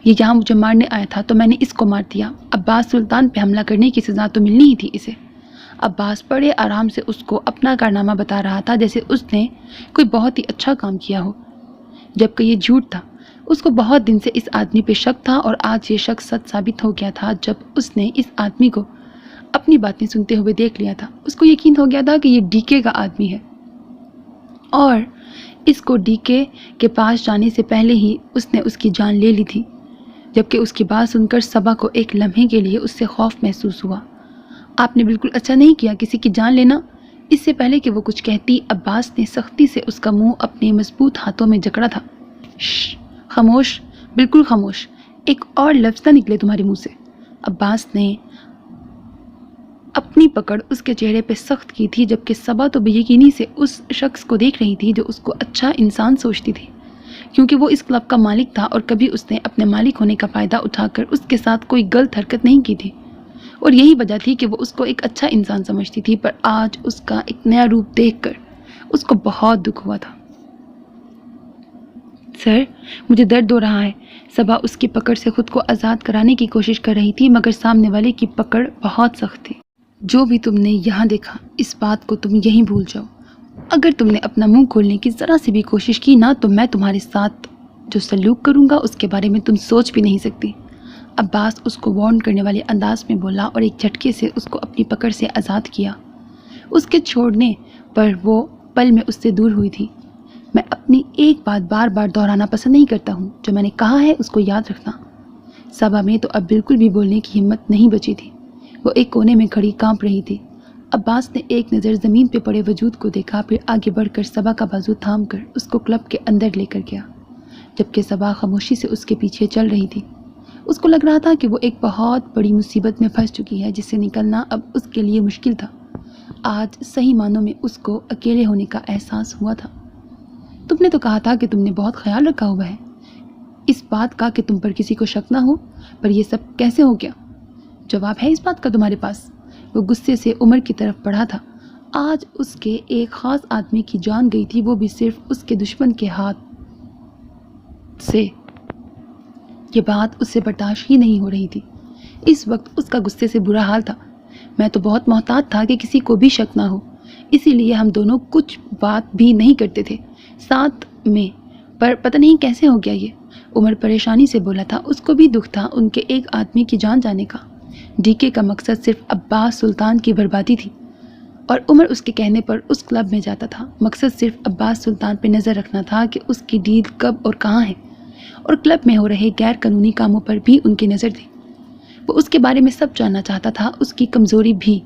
یہ یہاں مجھے مارنے آیا تھا تو میں نے اس کو مار دیا۔ عباس سلطان پہ حملہ کرنے کی سزا تو ملنی ہی تھی اسے۔ عباس بڑے آرام سے اس کو اپنا کارنامہ بتا رہا تھا جیسے اس نے کوئی بہت ہی اچھا کام کیا ہو، جبکہ یہ جھوٹ تھا۔ اس کو بہت دن سے اس آدمی پہ شک تھا اور آج یہ شک سچ ثابت ہو گیا تھا جب اس نے اس آدمی کو اپنی باتیں سنتے ہوئے دیکھ لیا تھا۔ اس کو یقین ہو گیا تھا کہ یہ ڈی کے کا آدمی ہے اور اس کو ڈی کے پاس جانے سے پہلے ہی اس نے اس کی جان لے لی تھی، جبکہ اس کی بات سن کر صبا کو ایک لمحے کے لیے اس سے خوف محسوس ہوا۔ آپ نے بالکل اچھا نہیں کیا کسی کی جان لینا۔ اس سے پہلے کہ وہ کچھ کہتی عباس نے سختی سے اس کا منہ اپنے مضبوط ہاتھوں میں جکڑا تھا۔ شش، خاموش، بالکل خاموش، ایک اور لفظ نہ نکلے تمہارے منہ سے۔ عباس نے اپنی پکڑ اس کے چہرے پہ سخت کی تھی جبکہ صبا تو بے یقینی سے اس شخص کو دیکھ رہی تھی جو اس کو اچھا انسان سوچتی تھی، کیونکہ وہ اس کلب کا مالک تھا اور کبھی اس نے اپنے مالک ہونے کا فائدہ اٹھا کر اس کے ساتھ کوئی غلط حرکت نہیں کی تھی، اور یہی وجہ تھی کہ وہ اس کو ایک اچھا انسان سمجھتی تھی۔ پر آج اس کا ایک نیا روپ دیکھ کر اس کو بہت دکھ ہوا تھا۔ سر، مجھے درد ہو رہا ہے۔ صبا اس کی پکڑ سے خود کو آزاد کرانے کی کوشش کر رہی تھی مگر سامنے والے کی پکڑ بہت سخت تھی۔ جو بھی تم نے یہاں دیکھا اس بات کو تم یہیں بھول جاؤ۔ اگر تم نے اپنا منہ کھولنے کی ذرا سی بھی کوشش کی نا تو میں تمہارے ساتھ جو سلوک کروں گا اس کے بارے میں تم سوچ بھی نہیں سکتی۔ عباس اس کو وارن کرنے والے انداز میں بولا اور ایک جھٹکے سے اس کو اپنی پکڑ سے آزاد کیا۔ اس کے چھوڑنے پر وہ پل میں اس سے دور ہوئی تھی۔ میں اپنی ایک بات بار بار دہرانا پسند نہیں کرتا ہوں، جو میں نے کہا ہے اس کو یاد رکھنا۔ صبا میں تو اب بالکل بھی بولنے کی ہمت نہیں بچی تھی۔ وہ ایک کونے میں کھڑی کانپ رہی تھی۔ عباس نے ایک نظر زمین پہ پڑے وجود کو دیکھا، پھر آگے بڑھ کر صبا کا بازو تھام کر اس کو کلب کے اندر لے کر گیا، جبکہ صبا خاموشی سے اس کے پیچھے چل رہی تھی۔ اس کو لگ رہا تھا کہ وہ ایک بہت بڑی مصیبت میں پھنس چکی ہے جس سے نکلنا اب اس کے لیے مشکل تھا۔ آج صحیح معنوں میں اس کو اکیلے ہونے کا احساس ہوا تھا۔ تم نے تو کہا تھا کہ تم نے بہت خیال رکھا ہوا ہے اس بات کا کہ تم پر کسی کو شک نہ ہو، پر یہ سب کیسے ہو گیا؟ جواب ہے اس بات کا تمہارے پاس؟ وہ غصے سے عمر کی طرف بڑھا تھا۔ آج اس کے ایک خاص آدمی کی جان گئی تھی، وہ بھی صرف اس کے دشمن کے ہاتھ سے۔ یہ بات اس سے برداشت ہی نہیں ہو رہی تھی۔ اس وقت اس کا غصے سے برا حال تھا۔ میں تو بہت محتاط تھا کہ کسی کو بھی شک نہ ہو، اسی لیے ہم دونوں کچھ بات بھی نہیں کرتے تھے ساتھ میں، پر پتہ نہیں کیسے ہو گیا یہ۔ عمر پریشانی سے بولا تھا۔ اس کو بھی دکھ تھا ان کے ایک آدمی کی جان جانے کا۔ ڈی کے کا مقصد صرف عباس سلطان کی بربادی تھی اور عمر اس کے کہنے پر اس کلب میں جاتا تھا۔ مقصد صرف عباس سلطان پہ نظر رکھنا تھا کہ اس کی ڈیل کب اور کہاں ہے، اور کلب میں ہو رہے غیر قانونی کاموں پر بھی ان کی نظر تھی۔ وہ اس کے بارے میں سب جاننا چاہتا تھا، اس کی کمزوری بھی۔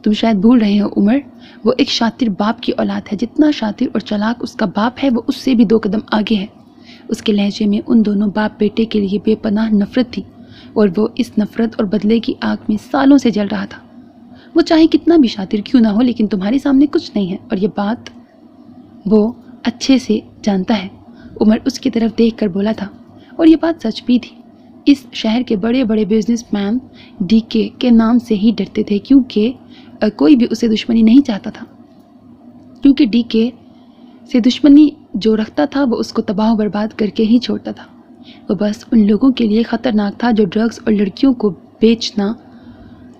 تم شاید بھول رہے ہو عمر، وہ ایک شاطر باپ کی اولاد ہے۔ جتنا شاطر اور چلاک اس کا باپ ہے وہ اس سے بھی 2 قدم آگے ہے۔ اس کے لہجے میں ان دونوں باپ بیٹے کے لیے بے پناہ نفرت تھی اور وہ اس نفرت اور بدلے کی آگ میں سالوں سے جل رہا تھا۔ وہ چاہے کتنا بھی شاطر کیوں نہ ہو لیکن تمہارے سامنے کچھ نہیں ہے، اور یہ بات وہ اچھے سے جانتا ہے۔ عمر اس کی طرف دیکھ کر بولا تھا، اور یہ بات سچ بھی تھی۔ اس شہر کے بڑے بڑے بزنس مین ڈی کے نام سے ہی ڈرتے تھے، کیونکہ کوئی بھی اسے دشمنی نہیں چاہتا تھا، کیونکہ ڈی کے سے دشمنی جو رکھتا تھا وہ اس کو تباہ و برباد کر کے ہی چھوڑتا تھا۔ وہ بس ان لوگوں کے لیے خطرناک تھا جو ڈرگز اور لڑکیوں کو بیچنا،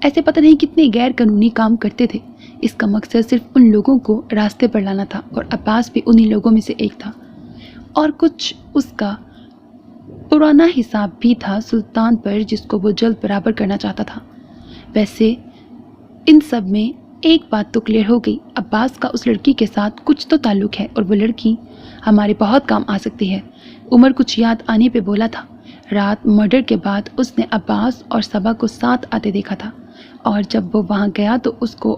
ایسے پتہ نہیں کتنے غیر قانونی کام کرتے تھے۔ اس کا مقصد صرف ان لوگوں کو راستے پر لانا تھا، اور عباس بھی انہی لوگوں میں سے ایک تھا۔ اور کچھ اس کا پرانا حساب بھی تھا سلطان پر جس کو وہ جلد برابر کرنا چاہتا تھا۔ ویسے ان سب میں ایک بات تو کلیئر ہو گئی، عباس کا اس لڑکی کے ساتھ کچھ تو تعلق ہے، اور وہ لڑکی ہمارے بہت کام آ سکتی ہے۔ عمر کچھ یاد آنے پہ بولا تھا۔ رات مرڈر کے بعد اس نے عباس اور صبا کو ساتھ آتے دیکھا تھا، اور جب وہ وہاں گیا تو اس کو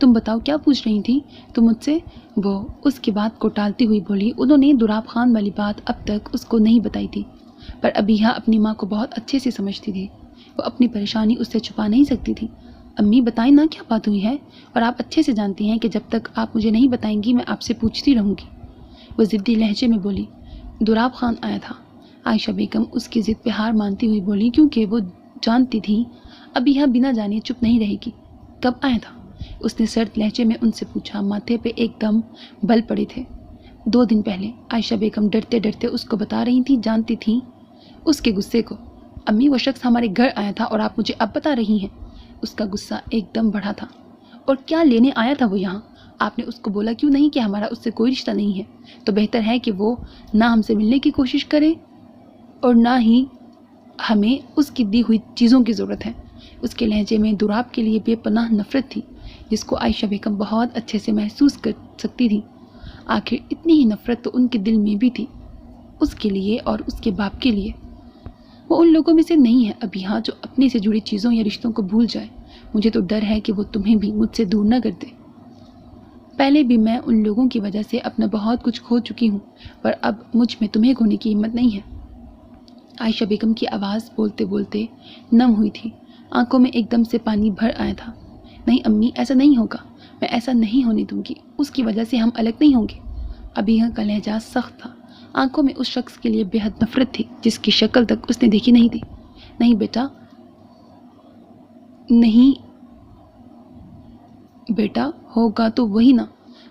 تم بتاؤ کیا پوچھ رہی تھی تم مجھ سے؟ وہ اس کی بات کو ٹالتی ہوئی بولی۔ انہوں نے دراب خان والی بات اب تک اس کو نہیں بتائی تھی، پر ابیہا اپنی ماں کو بہت اچھے سے سمجھتی تھی۔ وہ اپنی پریشانی اس سے چھپا نہیں سکتی تھی۔ امی بتائیں نا کیا بات ہوئی ہے، اور آپ اچھے سے جانتی ہیں کہ جب تک آپ مجھے نہیں بتائیں گی میں آپ سے پوچھتی رہوں گی، وہ ضدی لہجے میں بولی۔ دراب خان آیا تھا، عائشہ بیگم اس کی ضد پہ ہار مانتی ہوئی بولی، کیونکہ وہ جانتی تھی ابیہا بنا جانے چپ نہیں رہے گی۔ کب آیا تھا؟ اس نے سرد لہجے میں ان سے پوچھا۔ ماتھے پہ ایک دم بل پڑے تھے۔ 2 دن پہلے، عائشہ بیگم ڈرتے ڈرتے اس کو بتا رہی تھی، جانتی تھی اس کے غصے کو۔ امی وہ شخص ہمارے گھر آیا تھا اور آپ مجھے اب بتا رہی ہیں؟ اس کا غصہ ایک دم بڑھا تھا۔ اور کیا لینے آیا تھا وہ یہاں؟ آپ نے اس کو بولا کیوں نہیں کہ ہمارا اس سے کوئی رشتہ نہیں ہے؟ تو بہتر ہے کہ وہ نہ ہم سے ملنے کی کوشش کرے اور نہ ہی ہمیں اس کی دی ہوئی چیزوں کی ضرورت ہے۔ اس کے لہجے میں دراب کے لیے بے پناہ نفرت تھی، جس کو عائشہ بیگم بہت اچھے سے محسوس کر سکتی تھی۔ آخر اتنی ہی نفرت تو ان کے دل میں بھی تھی، اس کے لیے اور اس کے باپ کے لیے۔ وہ ان لوگوں میں سے نہیں ہے ابیہا جو اپنے سے جڑی چیزوں یا رشتوں کو بھول جائے۔ مجھے تو ڈر ہے کہ وہ تمہیں بھی مجھ سے دور نہ کر دے۔ پہلے بھی میں ان لوگوں کی وجہ سے اپنا بہت کچھ کھو چکی ہوں، پر اب مجھ میں تمہیں کھونے کی ہمت نہیں ہے۔ عائشہ بیگم کی آواز بولتے بولتے نم ہوئی تھی، آنکھوں میں ایک دم سے پانی بھر آیا تھا۔ نہیں امی، ایسا نہیں ہوگا، میں ایسا نہیں ہونے دوں گی، اس کی وجہ سے ہم الگ نہیں ہوں گے۔ ابیہا کا لہجہ سخت تھا، آنکھوں میں اس شخص کے لیے بے حد نفرت تھی جس کی شکل تک اس نے دیکھی نہیں تھی۔ نہیں بیٹا، نہیں بیٹا، ہوگا تو وہی نا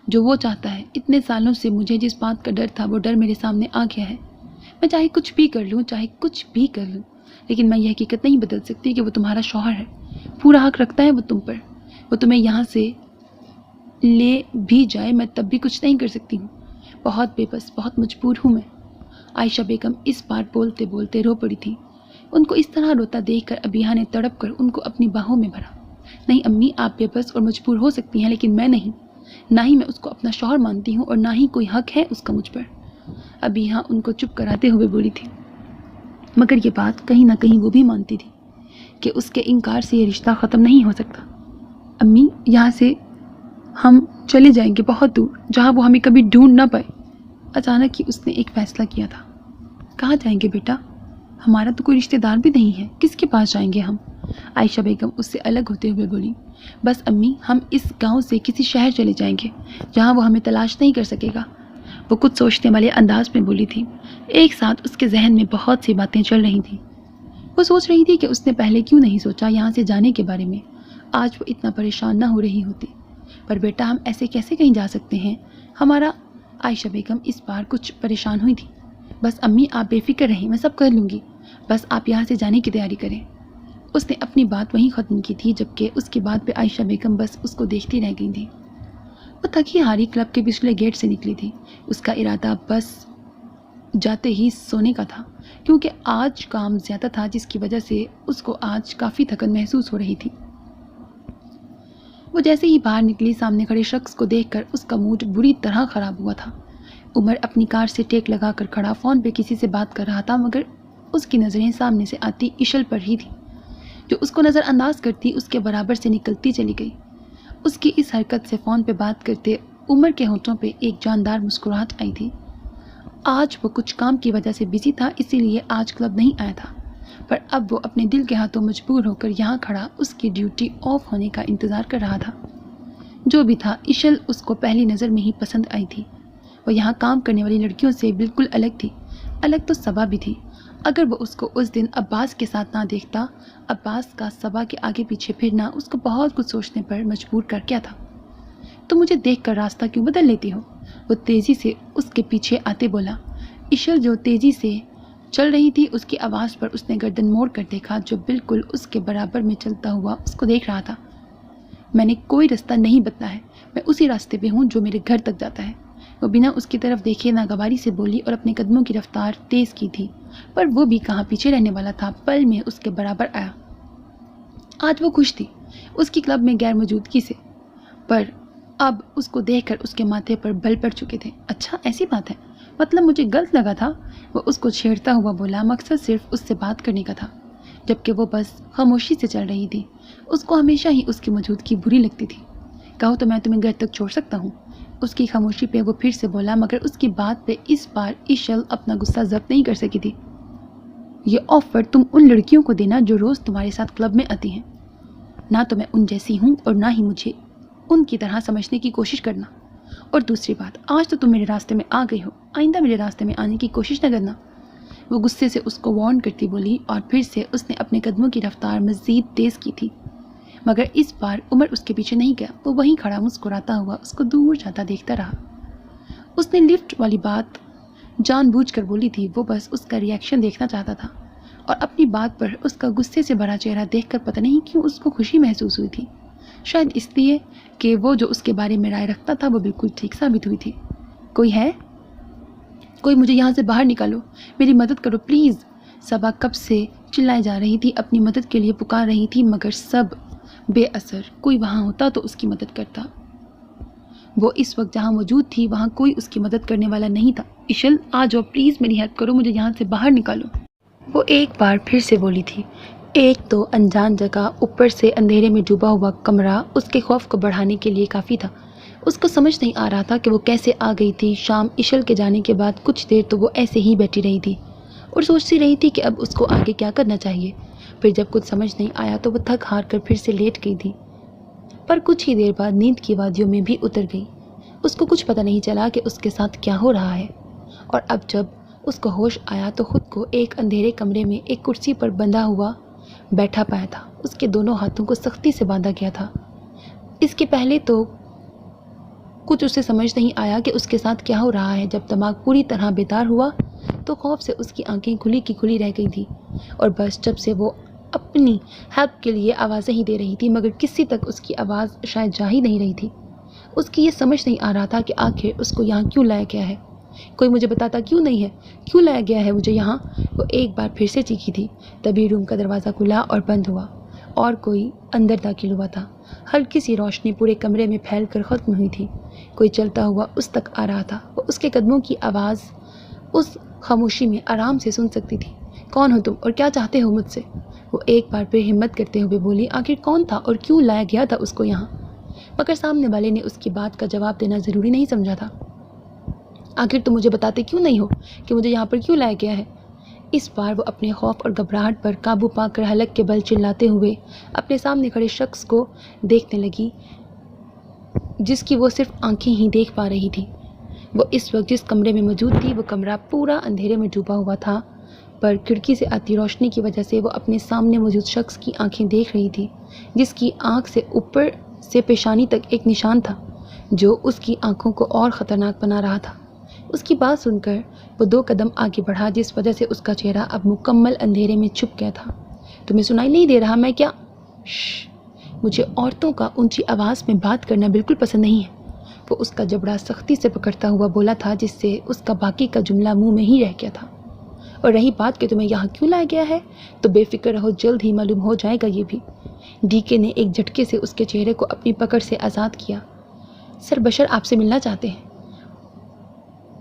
جو وہ چاہتا ہے۔ اتنے سالوں سے مجھے جس بات کا ڈر تھا وہ ڈر میرے سامنے آ گیا ہے۔ میں چاہے کچھ بھی کر لوں، چاہے کچھ بھی کر لوں، لیکن میں یہ حقیقت نہیں بدل سکتی کہ وہ تمہارا شوہر ہے۔ پورا حق رکھتا ہے وہ تم پر۔ وہ تمہیں یہاں سے لے بھی جائے، میں تب بھی کچھ نہیں کر سکتی ہوں۔ بہت بے بس، بہت مجبور ہوں میں۔ عائشہ بیگم اس بار بولتے بولتے رو پڑی تھی۔ ان کو اس طرح روتا دیکھ کر ابیہا نے تڑپ کر ان کو اپنی باہوں میں بھرا۔ نہیں امی، آپ بے بس اور مجبور ہو سکتی ہیں، لیکن میں نہیں۔ نہ ہی میں اس کو اپنا شوہر مانتی ہوں اور نہ ہی کوئی حق ہے اس کا مجھ پر، ابیہا ان کو چپ کراتے ہوئے بولی تھی۔ مگر یہ بات کہیں نہ کہیں وہ بھی مانتی تھی کہ اس کے انکار سے یہ رشتہ ختم نہیں ہو سکتا۔ امی، یہاں سے ہم چلے جائیں گے بہت دور، جہاں وہ ہمیں کبھی ڈھونڈ نہ پائے۔ اچانک ہی اس نے ایک فیصلہ کیا تھا۔ کہاں جائیں گے بیٹا؟ ہمارا تو کوئی رشتہ دار بھی نہیں ہے، کس کے پاس جائیں گے ہم؟ عائشہ بیگم اس سے الگ ہوتے ہوئے بولی۔ بس امی، ہم اس گاؤں سے کسی شہر چلے جائیں گے جہاں وہ ہمیں تلاش نہیں کر سکے گا، وہ کچھ سوچنے والے انداز میں بولی تھی۔ ایک ساتھ اس کے ذہن میں بہت سی باتیں چل رہی تھیں۔ وہ سوچ رہی تھی کہ اس نے پہلے کیوں نہیں سوچا یہاں سے جانے کے بارے میں، آج وہ اتنا پریشان نہ ہو رہی ہوتی۔ پر بیٹا، ہم ایسے کیسے کہیں جا سکتے ہیں؟ ہمارا عائشہ بیگم اس بار کچھ پریشان ہوئی تھی۔ بس امی، آپ بے فکر رہیں، میں سب کر لوں گی، بس آپ یہاں سے جانے کی تیاری کریں۔ اس نے اپنی بات وہیں ختم کی تھی، جبکہ اس کے بعد پہ عائشہ بیگم بس اس کو دیکھتی رہ گئی تھی۔ وہ تھکی ہاری کلب کے پچھلے گیٹ سے نکلی تھی۔ اس کا ارادہ بس جاتے ہی سونے کا تھا، کیونکہ آج کام زیادہ تھا، جس کی وجہ سے اس کو آج کافی تھکن محسوس ہو رہی تھی۔ وہ جیسے ہی باہر نکلی، سامنے کھڑے شخص کو دیکھ کر اس کا موڈ بری طرح خراب ہوا تھا۔ عمر اپنی کار سے ٹیک لگا کر کھڑا فون پہ کسی سے بات کر رہا تھا، مگر اس کی نظریں سامنے سے آتی اشل پر ہی تھی، جو اس کو نظر انداز کرتی اس کے برابر سے نکلتی چلی گئی۔ اس کی اس حرکت سے فون پہ بات کرتے عمر کے ہونٹوں پہ ایک جاندار مسکراہٹ آئی تھی۔ آج وہ کچھ کام کی وجہ سے بزی تھا، اسی لیے آج کلب نہیں آیا تھا، پر اب وہ اپنے دل کے ہاتھوں مجبور ہو کر یہاں کھڑا اس کی ڈیوٹی آف ہونے کا انتظار کر رہا تھا۔ جو بھی تھا، اشل اس کو پہلی نظر میں ہی پسند آئی تھی۔ وہ یہاں کام کرنے والی لڑکیوں سے بالکل الگ تھی، الگ تو صبا بھی تھی۔ اگر وہ اس کو اس دن عباس کے ساتھ نہ دیکھتا، عباس کا صبا کے آگے پیچھے پھرنا اس کو بہت کچھ سوچنے پر مجبور کر کیا تھا۔ تو مجھے دیکھ کر راستہ کیوں بدل لیتی ہو؟ وہ تیزی سے اس کے پیچھے آتے بولا۔ اشل جو تیزی سے چل رہی تھی، اس کی آواز پر اس نے گردن موڑ کر دیکھا، جو بالکل اس کے برابر میں چلتا ہوا اس کو دیکھ رہا تھا۔ میں نے کوئی راستہ نہیں بدلا ہے، میں اسی راستے پہ ہوں جو میرے گھر تک جاتا ہے، وہ بنا اس کی طرف دیکھے ناگواری سے بولی اور اپنے قدموں کی رفتار تیز کی تھی، پر وہ بھی کہاں پیچھے رہنے والا تھا، پل میں اس کے برابر آیا۔ آج وہ خوش تھی اس کی کلب میں غیر موجودگی سے، پر اب اس کو دیکھ کر اس کے ماتھے پر بل پڑ چکے تھے۔ اچھا ایسی بات ہے، مطلب مجھے غلط لگا تھا، وہ اس کو چھیڑتا ہوا بولا۔ مقصد صرف اس سے بات کرنے کا تھا، جبکہ وہ بس خاموشی سے چل رہی تھی۔ اس کو ہمیشہ ہی اس کی موجودگی بری لگتی تھی، کہو تو میں تمہیں گھر تک چھوڑ سکتا ہوں۔ اس کی خاموشی پہ وہ پھر سے بولا، مگر اس کی بات پہ اس بار ایشل اپنا غصہ ضبط نہیں کر سکی تھی۔ یہ آفر تم ان لڑکیوں کو دینا جو روز تمہارے ساتھ کلب میں آتی ہیں۔ نہ تو میں ان جیسی ہوں اور نہ ہی مجھے ان کی طرح سمجھنے کی کوشش کرنا۔ اور دوسری بات، آج تو تم میرے راستے میں آ گئی ہو، آئندہ میرے راستے میں آنے کی کوشش نہ کرنا۔ وہ غصے سے اس کو وارن کرتی بولی اور پھر سے اس نے اپنے قدموں کی رفتار مزید تیز کی تھی، مگر اس بار عمر اس کے پیچھے نہیں گیا۔ وہ وہیں کھڑا مسکراتا ہوا اس کو دور جاتا دیکھتا رہا۔ اس نے لفٹ والی بات جان بوجھ کر بولی تھی، وہ بس اس کا ریئیکشن دیکھنا چاہتا تھا، اور اپنی بات پر اس کا غصے سے بھرا چہرہ دیکھ کر پتہ نہیں کیوں اس کو خوشی محسوس ہوئی تھی۔ شاید اس لیے کہ وہ جو اس کے بارے میں رائے رکھتا تھا وہ بالکل ٹھیک ثابت ہوئی تھی۔ کوئی ہے؟ کوئی مجھے یہاں سے باہر نکالو، میری مدد کرو پلیز۔ صبا کب سے چلائے جا رہی تھی، اپنی مدد کے لیے پکار رہی تھی، مگر سب بے اثر۔ کوئی وہاں ہوتا تو اس کی مدد کرتا۔ وہ اس وقت جہاں موجود تھی وہاں کوئی اس کی مدد کرنے والا نہیں تھا۔ ایشل آ جاؤ پلیز، میری ہیلپ کرو، مجھے یہاں سے باہر نکالو۔ وہ ایک بار پھر سے بولی تھی۔ ایک تو انجان جگہ، اوپر سے اندھیرے میں ڈوبا ہوا کمرہ اس کے خوف کو بڑھانے کے لیے کافی تھا۔ اس کو سمجھ نہیں آ رہا تھا کہ وہ کیسے آ گئی تھی۔ شام ایشل کے جانے کے بعد کچھ دیر تو وہ ایسے ہی بیٹھی رہی تھی اور سوچتی رہی تھی کہ اب اس کو آگے کیا کرنا چاہیے۔ پھر جب کچھ سمجھ نہیں آیا تو وہ تھک ہار کر پھر سے لیٹ گئی تھی، پر کچھ ہی دیر بعد نیند کی وادیوں میں بھی اتر گئی۔ اس کو کچھ پتہ نہیں چلا کہ اس کے ساتھ کیا ہو رہا ہے، اور اب جب اس کو ہوش آیا تو خود کو ایک اندھیرے کمرے میں ایک کرسی پر بندھا ہوا بیٹھا پایا تھا۔ اس کے دونوں ہاتھوں کو سختی سے باندھا گیا تھا۔ اس کے پہلے تو کچھ اسے سمجھ نہیں آیا کہ اس کے ساتھ کیا ہو رہا ہے۔ جب دماغ پوری طرح بیدار ہوا تو خوف سے اس کی آنکھیں کھلی کی کھلی رہ گئی تھی، اور بس جب سے وہ اپنی ہیلپ کے لیے آوازیں ہی دے رہی تھی، مگر کسی تک اس کی آواز شاید جا ہی نہیں رہی تھی۔ اس کی یہ سمجھ نہیں آ رہا تھا کہ آخر اس کو یہاں کیوں لایا گیا ہے۔ کوئی مجھے بتاتا کیوں نہیں ہے، کیوں لایا گیا ہے مجھے یہاں؟ وہ ایک بار پھر سے چیخی تھی۔ تبھی روم کا دروازہ کھلا اور بند ہوا اور کوئی اندر داخل ہوا تھا۔ ہلکی سی روشنی پورے کمرے میں پھیل کر ختم ہوئی تھی۔ کوئی چلتا ہوا اس تک آ رہا تھا۔ وہ اس کے قدموں کی آواز اس خاموشی میں آرام سے سن سکتی تھی۔ کون ہو تم اور کیا چاہتے ہو مجھ سے؟ وہ ایک بار پھر ہمت کرتے ہوئے بولی۔ آخر کون تھا اور کیوں لایا گیا تھا اس کو یہاں؟ مگر سامنے والے نے اس کی بات کا جواب دینا ضروری نہیں سمجھا تھا۔ آخر تم مجھے بتاتے کیوں نہیں ہو کہ مجھے یہاں پر کیوں لایا گیا ہے؟ اس بار وہ اپنے خوف اور گھبراہٹ پر قابو پا کر حلق کے بل چلاتے ہوئے اپنے سامنے کھڑے شخص کو دیکھنے لگی، جس کی وہ صرف آنکھیں ہی دیکھ پا رہی تھی۔ وہ اس وقت جس کمرے میں موجود تھی وہ کمرہ پورا اندھیرے میں ڈوبا ہوا تھا، پر کھڑکی سے آتی روشنی کی وجہ سے وہ اپنے سامنے موجود شخص کی آنکھیں دیکھ رہی تھی، جس کی آنکھ سے اوپر سے پیشانی تک ایک نشان تھا جو اس کی آنکھوں کو اور خطرناک بنا رہا تھا۔ اس کی بات سن کر وہ 2 قدم آگے بڑھا، جس وجہ سے اس کا چہرہ اب مکمل اندھیرے میں چھپ گیا تھا۔ تمہیں سنائی نہیں دے رہا میں کیا؟ مجھے عورتوں کا اونچی آواز میں بات کرنا بالکل پسند نہیں ہے، وہ اس کا جبڑا سختی سے پکڑتا ہوا بولا تھا، جس سے اس کا باقی کا جملہ منہ میں ہی رہ گیا تھا۔ اور رہی بات کہ تمہیں یہاں کیوں لایا گیا ہے، تو بے فکر رہو، جلد ہی معلوم ہو جائے گا یہ بھی۔ ڈی کے نے ایک جھٹکے سے اس کے چہرے کو اپنی پکڑ سے آزاد کیا۔ سر بشر آپ سے ملنا چاہتے ہیں۔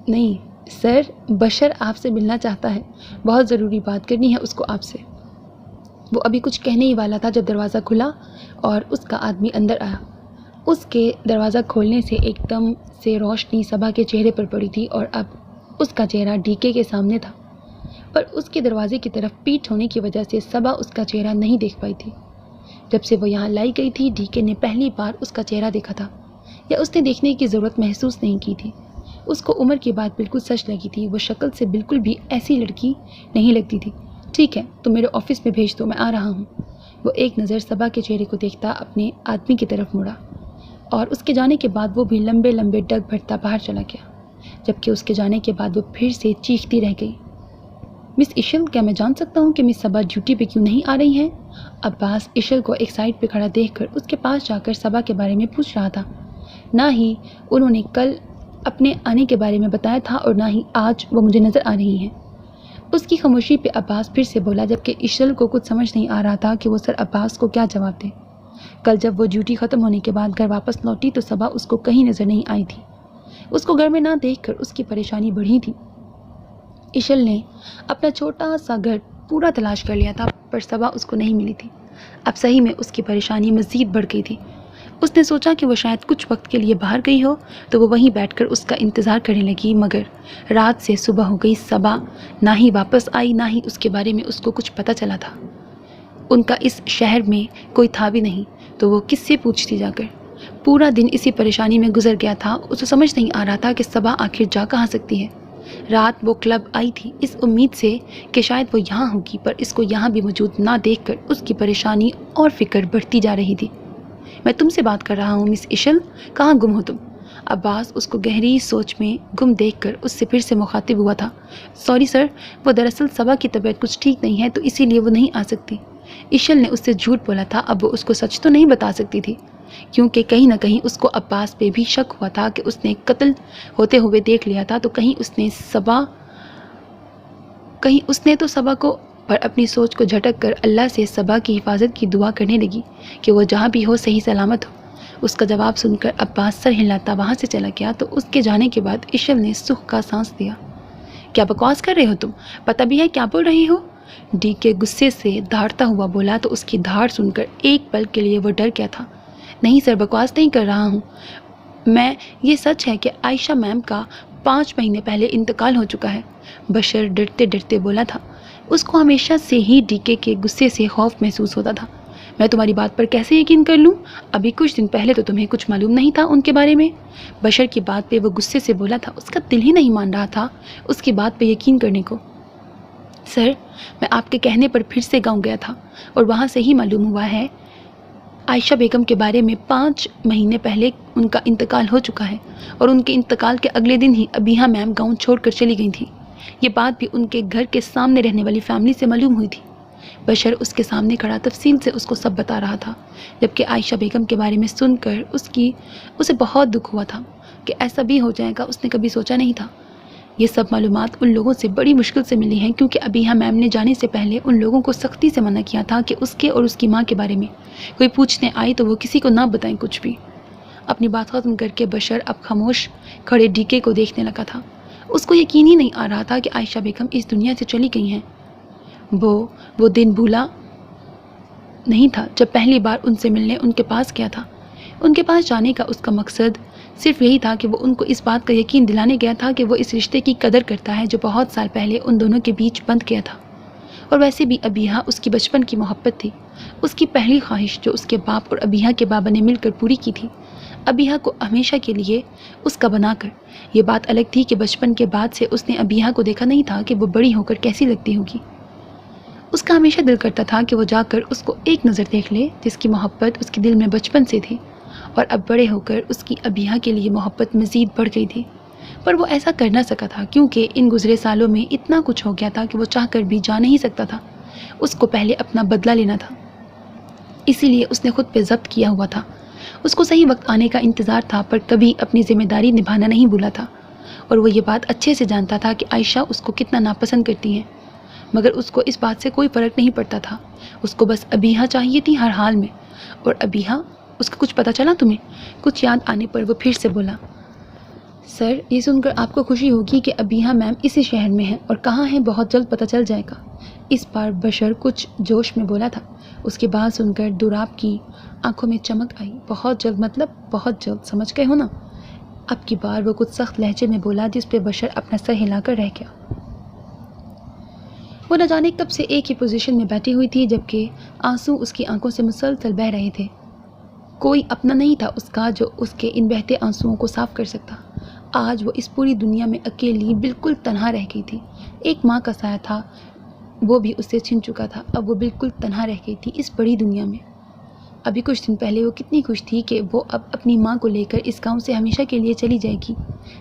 نہیں سر، بشر آپ سے ملنا چاہتا ہے، بہت ضروری بات کرنی ہے اس کو آپ سے۔ وہ ابھی کچھ کہنے ہی والا تھا جب دروازہ کھلا اور اس کا آدمی اندر آیا۔ اس کے دروازہ کھولنے سے ایک دم سے روشنی صبا کے چہرے پر پڑی تھی، اور اب اس کا چہرہ ڈی کے سامنے تھا، پر اس کے دروازے کی طرف پیٹھ ہونے کی وجہ سے صبا اس کا چہرہ نہیں دیکھ پائی تھی۔ جب سے وہ یہاں لائی گئی تھی ڈی کے نے پہلی بار اس کا چہرہ دیکھا تھا، یا اس نے دیکھنے کی ضرورت محسوس نہیں کی تھی۔ اس کو عمر کی بات بالکل سچ لگی تھی، وہ شکل سے بالکل بھی ایسی لڑکی نہیں لگتی تھی۔ ٹھیک ہے، تم میرے آفس میں بھیج دو، میں آ رہا ہوں۔ وہ ایک نظر صبا کے چہرے کو دیکھتا اپنے آدمی کی طرف مڑا، اور اس کے جانے کے بعد وہ بھی لمبے لمبے ڈگ بھرتا باہر چلا گیا، جبکہ اس کے جانے کے بعد وہ پھر سے چیختی رہ گئی۔ مس ایشل، کیا میں جان سکتا ہوں کہ مس صبا ڈیوٹی پہ کیوں نہیں آ رہی ہیں؟ عباس ایشل کو ایک سائڈ پہ کھڑا دیکھ کر اس کے پاس جا کر صبا کے بارے میں پوچھ رہا تھا۔ نہ ہی انہوں نے کل اپنے آنے کے بارے میں بتایا تھا، اور نہ ہی آج وہ مجھے نظر آ رہی ہیں۔ اس کی خاموشی پہ عباس پھر سے بولا، جبکہ ایشل کو کچھ سمجھ نہیں آ رہا تھا کہ وہ سر عباس کو کیا جواب دے۔ کل جب وہ ڈیوٹی ختم ہونے کے بعد گھر واپس لوٹی تو صبا اس کو کہیں نظر نہیں آئی تھی۔ اس کو گھر میں نہ دیکھ کر اس کی پریشانی بڑھی تھی۔ ایشل نے اپنا چھوٹا سا گھر پورا تلاش کر لیا تھا، پر صبا اس کو نہیں ملی تھی۔ اب صحیح میں اس کی پریشانی مزید بڑھ گئی تھی۔ اس نے سوچا کہ وہ شاید کچھ وقت کے لیے باہر گئی ہو تو وہ وہیں بیٹھ کر اس کا انتظار کرنے لگی، مگر رات سے صبح ہو گئی، صبا نہ ہی واپس آئی، نہ ہی اس کے بارے میں اس کو کچھ پتہ چلا تھا۔ ان کا اس شہر میں کوئی تھا بھی نہیں تو وہ کس سے پوچھتی جا کر؟ پورا دن اسی پریشانی میں گزر گیا تھا، اسے سمجھ نہیں آ رہا تھا کہ صبا آخر جا کہاں سکتی ہے۔ رات وہ کلب آئی تھی اس امید سے کہ شاید وہ یہاں ہوگی، پر اس کو یہاں بھی موجود نہ دیکھ کر اس کی پریشانی اور فکر بڑھتی جا رہی تھی۔ میں تم سے بات کر رہا ہوں مس ایشل، کہاں گم ہو تم؟ عباس اس کو گہری سوچ میں گم دیکھ کر اس سے پھر سے مخاطب ہوا تھا۔ سوری سر، وہ دراصل صبا کی طبیعت کچھ ٹھیک نہیں ہے تو اسی لیے وہ نہیں آ سکتی۔ ایشل نے اس سے جھوٹ بولا تھا، اب وہ اس کو سچ تو نہیں بتا سکتی تھی، کیونکہ کہیں نہ کہیں اس کو عباس پہ بھی شک ہوا تھا کہ اس نے قتل ہوتے ہوئے دیکھ لیا تھا، تو کہیں اس نے تو صبا کو، پر اپنی سوچ کو جھٹک کر اللہ سے صبا کی حفاظت کی دعا کرنے لگی کہ وہ جہاں بھی ہو صحیح سلامت ہو۔ اس کا جواب سن کر عباس سر ہلاتا وہاں سے چلا گیا تو اس کے جانے کے بعد ایشل نے سکھ کا سانس دیا۔ کیا بکواس کر رہے ہو تم؟ پتہ بھی ہے کیا بول رہی ہو؟ ڈی کے غصے سے دھاڑتا ہوا بولا تو اس کی دھاڑ سن کر ایک پل کے لیے وہ ڈر گیا تھا۔ نہیں سر، بکواس نہیں کر رہا ہوں میں، یہ سچ ہے کہ عائشہ میم کا 5 مہینے پہلے انتقال ہو چکا ہے، بشر ڈرتے ڈرتے بولا تھا۔ اس کو ہمیشہ سے ہی ڈی کے غصے سے خوف محسوس ہوتا تھا۔ میں تمہاری بات پر کیسے یقین کر لوں؟ ابھی کچھ دن پہلے تو تمہیں کچھ معلوم نہیں تھا ان کے بارے میں؟ بشر کی بات پہ وہ غصے سے بولا تھا، اس کا دل ہی نہیں مان رہا تھا اس کی بات پہ یقین کرنے کو۔ سر، میں آپ کے کہنے پر پھر سے گاؤں گیا تھا اور وہاں سے ہی معلوم ہوا ہے عائشہ بیگم کے بارے میں 5 مہینے پہلے ان کا انتقال ہو چکا ہے، اور ان کے انتقال کے اگلے دن ہی ابیہا میم گاؤں چھوڑ کر چلی گئی تھی۔ یہ بات بھی ان کے گھر کے سامنے رہنے والی فیملی سے معلوم ہوئی تھی۔ بشر اس کے سامنے کھڑا تفصیل سے اس کو سب بتا رہا تھا، جبکہ عائشہ بیگم کے بارے میں سن کر اسے بہت دکھ ہوا تھا کہ ایسا بھی ہو جائے گا، اس نے کبھی سوچا نہیں تھا۔ یہ سب معلومات ان لوگوں سے بڑی مشکل سے ملی ہیں، کیونکہ ابیہا میم نے جانے سے پہلے ان لوگوں کو سختی سے منع کیا تھا کہ اس کے اور اس کی ماں کے بارے میں کوئی پوچھنے آئے تو وہ کسی کو نہ بتائیں کچھ بھی۔ اپنی بات ختم کر کے بشر اب خاموش کھڑے ڈی کے کو دیکھنے لگا تھا۔ اس کو یقین ہی نہیں آ رہا تھا کہ عائشہ بیگم اس دنیا سے چلی گئی ہیں۔ وہ دن بھولا نہیں تھا جب پہلی بار ان سے ملنے ان کے پاس گیا تھا۔ ان کے پاس جانے کا اس کا مقصد صرف یہی تھا کہ وہ ان کو اس بات کا یقین دلانے گیا تھا کہ وہ اس رشتے کی قدر کرتا ہے جو بہت سال پہلے ان دونوں کے بیچ بند گیا تھا۔ اور ویسے بھی ابیہا اس کی بچپن کی محبت تھی، اس کی پہلی خواہش جو اس کے باپ اور ابیہا کے بابا نے مل کر پوری کی تھی، ابیہا کو ہمیشہ کے لیے اس کا بنا کر۔ یہ بات الگ تھی کہ بچپن کے بعد سے اس نے ابیہا کو دیکھا نہیں تھا کہ وہ بڑی ہو کر کیسی لگتی ہوگی۔ اس کا ہمیشہ دل کرتا تھا کہ وہ جا کر اس کو ایک نظر دیکھ لے، جس کی محبت اس کے دل میں بچپن سے تھی، اور اب بڑے ہو کر اس کی ابیہا کے لیے محبت مزید بڑھ گئی تھی، پر وہ ایسا کر نہ سکا تھا کیونکہ ان گزرے سالوں میں اتنا کچھ ہو گیا تھا کہ وہ چاہ کر بھی جا نہیں سکتا تھا۔ اس کو پہلے اپنا بدلہ لینا تھا، اسی لیے اس نے خود پہ ضبط کیا ہوا تھا۔ اس کو صحیح وقت آنے کا انتظار تھا، پر کبھی اپنی ذمہ داری نبھانا نہیں بھولا تھا، اور وہ یہ بات اچھے سے جانتا تھا کہ عائشہ اس کو کتنا ناپسند کرتی ہیں، مگر اس کو اس بات سے کوئی فرق نہیں پڑتا تھا۔ اس کو بس ابیہا چاہیے تھی ہر حال میں۔ اور ابیہا، اس کا کچھ پتہ چلا تمہیں؟ کچھ یاد آنے پر وہ پھر سے بولا۔ سر، یہ سن کر آپ کو خوشی ہوگی کہ ابیہا میم اسی شہر میں ہیں، اور کہاں ہیں بہت جلد پتہ چل جائے گا۔ اس بار بشر کچھ جوش میں بولا تھا۔ اس کی بات سن کر دوراب کی آنکھوں میں چمک آئی۔ بہت جلد مطلب بہت جلد، سمجھ گئے ہو نا؟ اب کی بار وہ کچھ سخت لہجے میں بولا، جس پہ بشر اپنا سر ہلا کر رہ گیا۔ وہ نہ جانے کب سے ایک ہی پوزیشن میں بیٹھی ہوئی تھی، جبکہ آنسو اس کی آنکھوں سے مسلسل بہہ رہے تھے۔ کوئی اپنا نہیں تھا اس کا جو اس کے ان بہتے آنسوؤں کو صاف کر سکتا۔ آج وہ اس پوری دنیا میں اکیلی بالکل تنہا رہ گئی تھی۔ ایک ماں کا سایہ تھا، وہ بھی اس سے چھن چکا تھا۔ اب وہ بالکل تنہا رہ گئی تھی اس بڑی دنیا میں۔ ابھی کچھ دن پہلے وہ کتنی خوش تھی کہ وہ اب اپنی ماں کو لے کر اس گاؤں سے ہمیشہ کے لیے چلی جائے گی،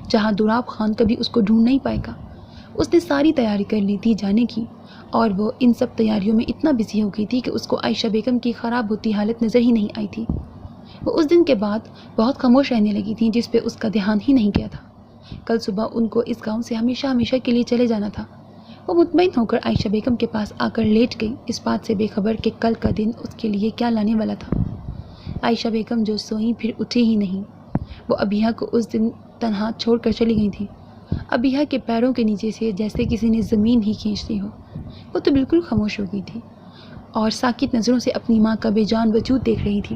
جہاں دوراب خان کبھی اس کو ڈھونڈ نہیں پائے گا۔ اس نے ساری تیاری کر لی تھی جانے کی، اور وہ ان سب تیاریوں میں اتنا بزی ہو گئی تھی کہ اس کو عائشہ بیگم کی خراب ہوتی حالت نظر ہی نہیں آئی تھی۔ وہ اس دن کے بعد بہت خاموش رہنے لگی تھی، جس پہ اس کا دھیان ہی نہیں گیا تھا۔ کل صبح ان کو اس گاؤں سے ہمیشہ ہمیشہ کے لیے چلے جانا تھا۔ وہ مطمئن ہو کر عائشہ بیگم کے پاس آ کر لیٹ گئی، اس بات سے بے خبر کہ کل کا دن اس کے لیے کیا لانے والا تھا۔ عائشہ بیگم جو سوئیں پھر اٹھی ہی نہیں۔ وہ ابیہا کو اس دن تنہا چھوڑ کر چلی گئی تھی۔ ابیہا کے پیروں کے نیچے سے جیسے کسی نے زمین ہی کھینچ لی ہو۔ وہ تو بالکل خاموش ہو گئی تھی اور ساکت نظروں سے اپنی ماں کا بے جان وجود دیکھ رہی تھی۔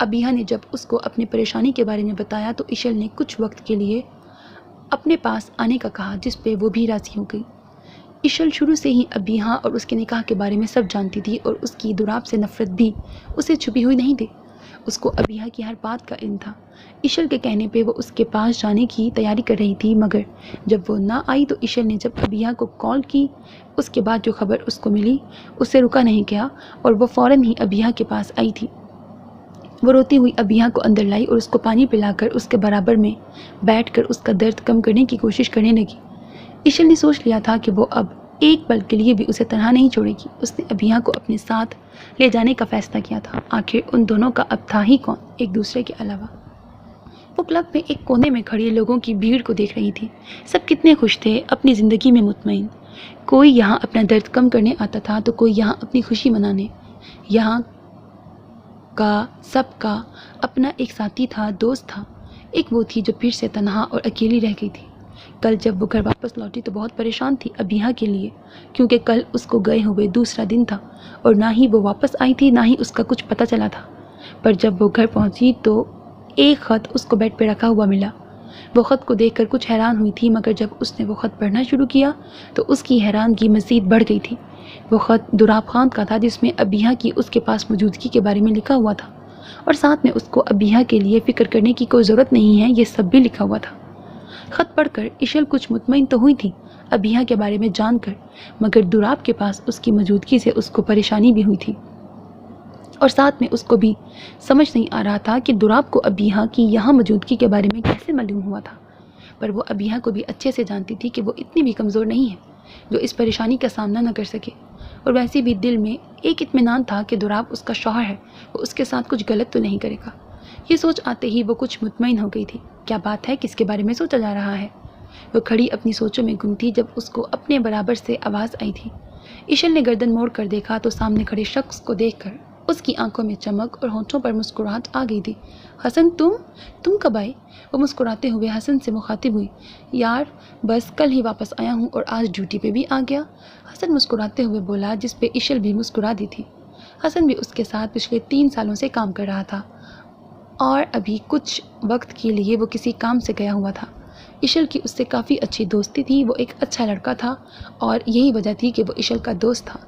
ابیہ نے جب اس کو اپنی پریشانی کے بارے میں بتایا تو اشل نے کچھ وقت کے لیے اپنے پاس آنے کا کہا، جس پہ وہ بھی راضی ہو گئی۔ اشل شروع سے ہی ابیہ اور اس کے نکاح کے بارے میں سب جانتی تھی اور اس کی دوراب سے نفرت بھی اسے چھپی ہوئی نہیں تھی۔ اس کو ابیہ کی ہر بات کا علم تھا۔ اشل کے کہنے پہ وہ اس کے پاس جانے کی تیاری کر رہی تھی، مگر جب وہ نہ آئی تو اشل نے جب ابیہ کو کال کی، اس کے بعد جو خبر اس کو ملی اسے رکا نہیں گیا اور وہ فوراً ہی ابیہ کے پاس آئی تھی۔ وہ روتی ہوئی ابیہ کو اندر لائی اور اس کو پانی پلا کر اس کے برابر میں بیٹھ کر اس کا درد کم کرنے کی کوشش کرنے لگی۔ اشل نے سوچ لیا تھا کہ وہ اب ایک پل کے لیے بھی اسے تنہا نہیں چھوڑے گی۔ اس نے ابیہ کو اپنے ساتھ لے جانے کا فیصلہ کیا تھا۔ آخر ان دونوں کا اب تھا ہی کون ایک دوسرے کے علاوہ۔ وہ کلب میں ایک کونے میں کھڑی لوگوں کی بھیڑ کو دیکھ رہی تھی۔ سب کتنے خوش تھے، اپنی زندگی میں مطمئن۔ کوئی یہاں اپنا درد کم کرنے آتا تھا تو کوئی یہاں اپنی خوشی منانے۔ یہاں کا سب کا اپنا ایک ساتھی تھا، دوست تھا۔ ایک وہ تھی جو پھر سے تنہا اور اکیلی رہ گئی تھی۔ کل جب وہ گھر واپس لوٹی تو بہت پریشان تھی ابیہ کے لیے، کیونکہ کل اس کو گئے ہوئے دوسرا دن تھا اور نہ ہی وہ واپس آئی تھی، نہ ہی اس کا کچھ پتہ چلا تھا۔ پر جب وہ گھر پہنچی تو ایک خط اس کو بیڈ پہ رکھا ہوا ملا۔ وہ خط کو دیکھ کر کچھ حیران ہوئی تھی، مگر جب اس نے وہ خط پڑھنا شروع کیا تو اس کی حیرانگی مزید بڑھ گئی تھی۔ وہ خط دوراب خان کا تھا، جس میں ابیہ کی اس کے پاس موجودگی کے بارے میں لکھا ہوا تھا، اور ساتھ میں اس کو ابیہ کے لیے فکر کرنے کی کوئی ضرورت نہیں ہے یہ سب بھی لکھا ہوا تھا۔ خط پڑھ کر اشل کچھ مطمئن تو ہوئی تھی ابیہ کے بارے میں جان کر، مگر دوراب کے پاس اس کی موجودگی سے اس کو پریشانی بھی ہوئی تھی، اور ساتھ میں اس کو بھی سمجھ نہیں آ رہا تھا کہ دوراب کو ابیہ کی یہاں موجودگی کے بارے میں کیسے معلوم ہوا تھا۔ پر وہ ابیہ کو بھی اچھے سے جانتی تھی کہ وہ اتنی بھی کمزور نہیں ہے جو اس پریشانی کا سامنا نہ کر سکے، اور ویسے بھی دل میں ایک اطمینان تھا کہ دوراب اس کا شوہر ہے، وہ اس کے ساتھ کچھ غلط تو نہیں کرے گا۔ یہ سوچ آتے ہی وہ کچھ مطمئن ہو گئی تھی۔ کیا بات ہے، کس کے بارے میں سوچا جا رہا ہے؟ وہ کھڑی اپنی سوچوں میں گم تھی جب اس کو اپنے برابر سے آواز آئی تھی۔ اشل نے گردن موڑ کر دیکھا تو سامنے کھڑے شخص کو دیکھ کر اس کی آنکھوں میں چمک اور ہونٹوں پر مسکراہٹ آ گئی تھی۔ حسن، تم کب آئے؟ وہ مسکراتے ہوئے حسن سے مخاطب ہوئی۔ یار بس کل ہی واپس آیا ہوں اور آج ڈیوٹی پہ بھی آ گیا، حسن مسکراتے ہوئے بولا، جس پہ اشل بھی مسکرا دی تھی۔ حسن بھی اس کے ساتھ پچھلے 3 سالوں سے کام کر رہا تھا اور ابھی کچھ وقت کے لیے وہ کسی کام سے گیا ہوا تھا۔ اشل کی اس سے کافی اچھی دوستی تھی، وہ ایک اچھا لڑکا تھا اور یہی وجہ تھی کہ وہ اشل کا دوست تھا۔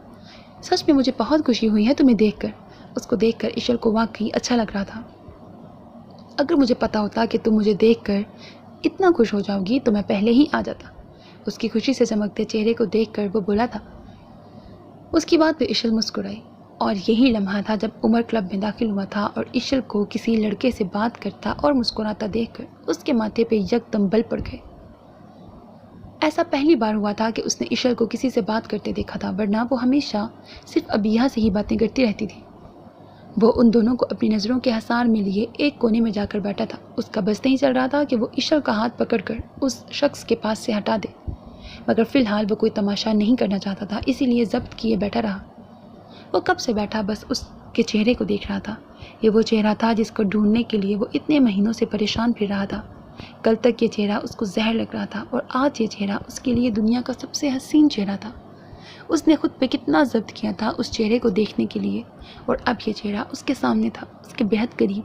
سچ میں مجھے بہت خوشی ہوئی ہے تمہیں دیکھ کر۔ اس کو دیکھ کر اشل کو واقعی اچھا لگ رہا تھا۔ اگر مجھے پتا ہوتا کہ تم مجھے دیکھ کر اتنا خوش ہو جاؤ گی تو میں پہلے ہی آ جاتا۔ اس کی خوشی سے چمکتے چہرے کو دیکھ کر وہ بولا تھا۔ اس کی بات پہ اشل مسکرائی، اور یہی لمحہ تھا جب عمر کلب میں داخل ہوا تھا اور اشل کو کسی لڑکے سے بات کرتا اور مسکراتا دیکھ کر اس کے ماتھے پہ یکدم بل پڑ گئے۔ ایسا پہلی بار ہوا تھا کہ اس نے اشل کو کسی سے بات کرتے دیکھا تھا، ورنہ وہ ہمیشہ صرف ابیہ سے ہی باتیں کرتی رہتی تھی۔ وہ ان دونوں کو اپنی نظروں کے حصار میں لیے ایک کونے میں جا کر بیٹھا تھا۔ اس کا بس نہیں چل رہا تھا کہ وہ اشل کا ہاتھ پکڑ کر اس شخص کے پاس سے ہٹا دے، مگر فی الحال وہ کوئی تماشا نہیں کرنا چاہتا تھا، اسی لیے ضبط کیے بیٹھا رہا۔ وہ کب سے بیٹھا بس اس کے چہرے کو دیکھ رہا تھا۔ یہ وہ چہرہ تھا جس کو ڈھونڈنے کے لیے وہ اتنے مہینوں سے پریشان پھر رہا تھا۔ کل تک یہ چہرہ اس کو زہر لگ رہا تھا، اور آج یہ چہرہ اس کے لیے دنیا کا سب سے حسین چہرہ تھا۔ اس نے خود پہ کتنا ضبط کیا تھا اس چہرے کو دیکھنے کے لیے، اور اب یہ چہرہ اس کے سامنے تھا، اس کے بہت قریب،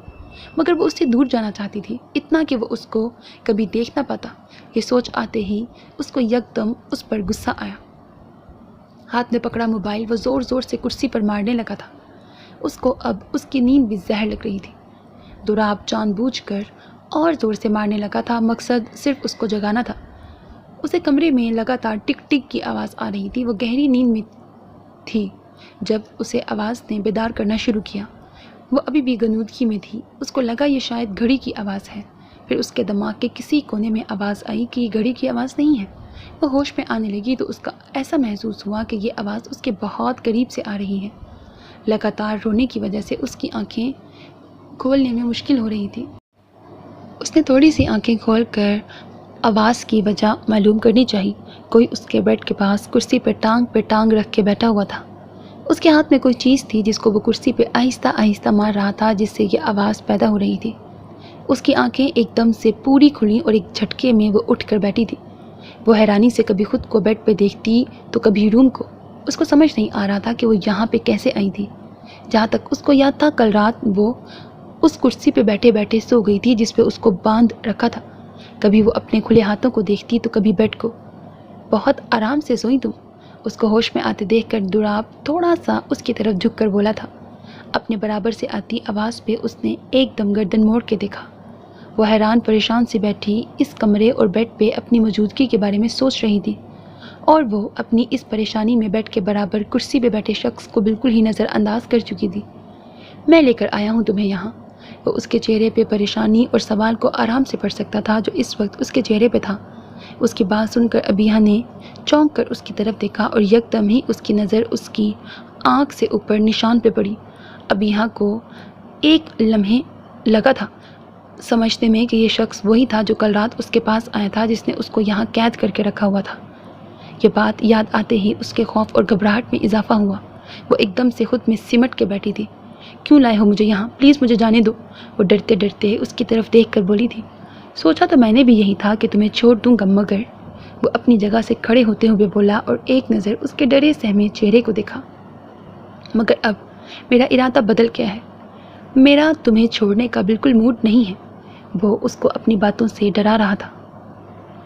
مگر وہ اس سے دور جانا چاہتی تھی، اتنا کہ وہ اس کو کبھی دیکھ نہ پاتا۔ یہ سوچ آتے ہی اس کو یکدم اس پر غصہ آیا۔ ہاتھ میں پکڑا موبائل وہ زور زور سے کرسی پر مارنے لگا تھا۔ اس کو اب اس کی نیند بھی زہر لگ رہی تھی۔ دوراب جان بوجھ کر اور زور سے مارنے لگا تھا، مقصد صرف اس کو جگانا تھا۔ اسے کمرے میں لگاتار ٹک ٹک کی آواز آ رہی تھی۔ وہ گہری نیند میں تھی جب اسے آواز نے بیدار کرنا شروع کیا۔ وہ ابھی بھی غنودگی میں تھی۔ اس کو لگا یہ شاید گھڑی کی آواز ہے، پھر اس کے دماغ کے کسی کونے میں آواز آئی کہ یہ گھڑی کی آواز نہیں ہے۔ وہ ہوش میں آنے لگی تو اس کا ایسا محسوس ہوا کہ یہ آواز اس کے بہت قریب سے آ رہی ہے۔ لگاتار رونے کی وجہ سے اس کی آنکھیں کھولنے میں مشکل ہو رہی تھی۔ اس نے تھوڑی سی آنکھیں کھول کر آواز کی وجہ معلوم کرنی چاہی۔ کوئی اس کے بیڈ کے پاس کرسی پہ ٹانگ رکھ کے بیٹھا ہوا تھا۔ اس کے ہاتھ میں کوئی چیز تھی جس کو وہ کرسی پہ آہستہ آہستہ مار رہا تھا، جس سے یہ آواز پیدا ہو رہی تھی۔ اس کی آنکھیں ایک دم سے پوری کھلیں اور ایک جھٹکے میں وہ اٹھ کر بیٹھی تھی۔ وہ حیرانی سے کبھی خود کو بیڈ پہ دیکھتی تو کبھی روم کو۔ اس کو سمجھ نہیں آ رہا تھا کہ وہ یہاں پہ کیسے آئی تھی۔ جہاں تک اس کو یاد تھا کل رات وہ اس کرسی پہ بیٹھے بیٹھے سو گئی تھی جس پہ اس کو باندھ رکھا تھا. کبھی وہ اپنے کھلے ہاتھوں کو دیکھتی تو کبھی بیڈ کو. بہت آرام سے سوئی تم؟ اس کو ہوش میں آتے دیکھ کر دوراب تھوڑا سا اس کی طرف جھک کر بولا تھا. اپنے برابر سے آتی آواز پہ اس نے ایک دم گردن موڑ کے دیکھا. وہ حیران پریشان سی بیٹھی اس کمرے اور بیڈ پہ اپنی موجودگی کے بارے میں سوچ رہی تھی، اور وہ اپنی اس پریشانی میں بیڈ کے برابر کرسی پہ بیٹھے شخص کو بالکل ہی نظر انداز کر چکی تھی. میں لے کر آیا ہوں تمہیں یہاں. وہ اس کے چہرے پہ پریشانی اور سوال کو آرام سے پڑھ سکتا تھا جو اس وقت اس کے چہرے پہ تھا. اس کی بات سن کر ابیہا نے چونک کر اس کی طرف دیکھا اور یکدم ہی اس کی نظر اس کی آنکھ سے اوپر نشان پہ پڑی. ابیہا کو ایک لمحے لگا تھا سمجھنے میں کہ یہ شخص وہی تھا جو کل رات اس کے پاس آیا تھا، جس نے اس کو یہاں قید کر کے رکھا ہوا تھا. یہ بات یاد آتے ہی اس کے خوف اور گھبراہٹ میں اضافہ ہوا. وہ ایک دم سے خود میں سمٹ کے بیٹھی تھی. کیوں لائے ہو مجھے یہاں؟ پلیز مجھے جانے دو. وہ ڈرتے ڈرتے اس کی طرف دیکھ کر بولی تھی. سوچا تو میں نے بھی یہی تھا کہ تمہیں چھوڑ دوں گا، مگر وہ اپنی جگہ سے کھڑے ہوتے ہوئے بولا اور ایک نظر اس کے ڈرے سہمے چہرے کو دیکھا. مگر اب میرا ارادہ بدل گیا ہے. میرا تمہیں چھوڑنے کا بالکل موڈ نہیں ہے. وہ اس کو اپنی باتوں سے ڈرا رہا تھا.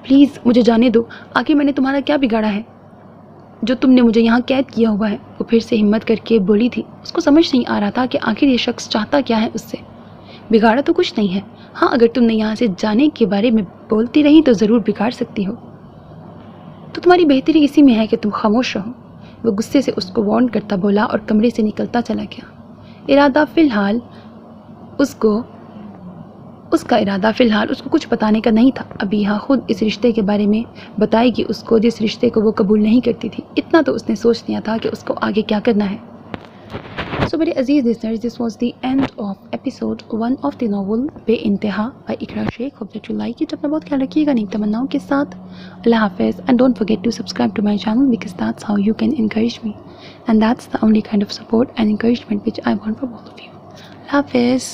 پلیز مجھے جانے دو. آخر میں نے تمہارا کیا بگاڑا ہے جو تم نے مجھے یہاں قید کیا ہوا ہے؟ وہ پھر سے ہمت کر کے بولی تھی. اس کو سمجھ نہیں آ رہا تھا کہ آخر یہ شخص چاہتا کیا ہے اس سے. بگاڑا تو کچھ نہیں ہے. ہاں، اگر تم نے یہاں سے جانے کے بارے میں بولتی رہی تو ضرور بگاڑ سکتی ہو. تو تمہاری بہتری اسی میں ہے کہ تم خاموش رہو. وہ غصے سے اس کو وارن کرتا بولا اور کمرے سے نکلتا چلا گیا. اس کا ارادہ فی الحال اس کو کچھ بتانے کا نہیں تھا. ابیہا خود اس رشتے کے بارے میں بتائے گی اس کو جس رشتے کو وہ قبول نہیں کرتی تھی. اتنا تو اس نے سوچ لیا تھا کہ اس کو آگے کیا کرنا ہے. So میرے عزیز listeners, this was the end of episode 1 of the novel بے انتہا by Iqra Sheikh. Hope that you like it. اپنا بہت خیال رکھیے گا نیک تمناؤں کے ساتھ. اللہ حافظ. And don't forget to subscribe to my channel because that's how you can encourage me. And that's the only kind of support and encouragement which I want from all of you. اللہ حافظ.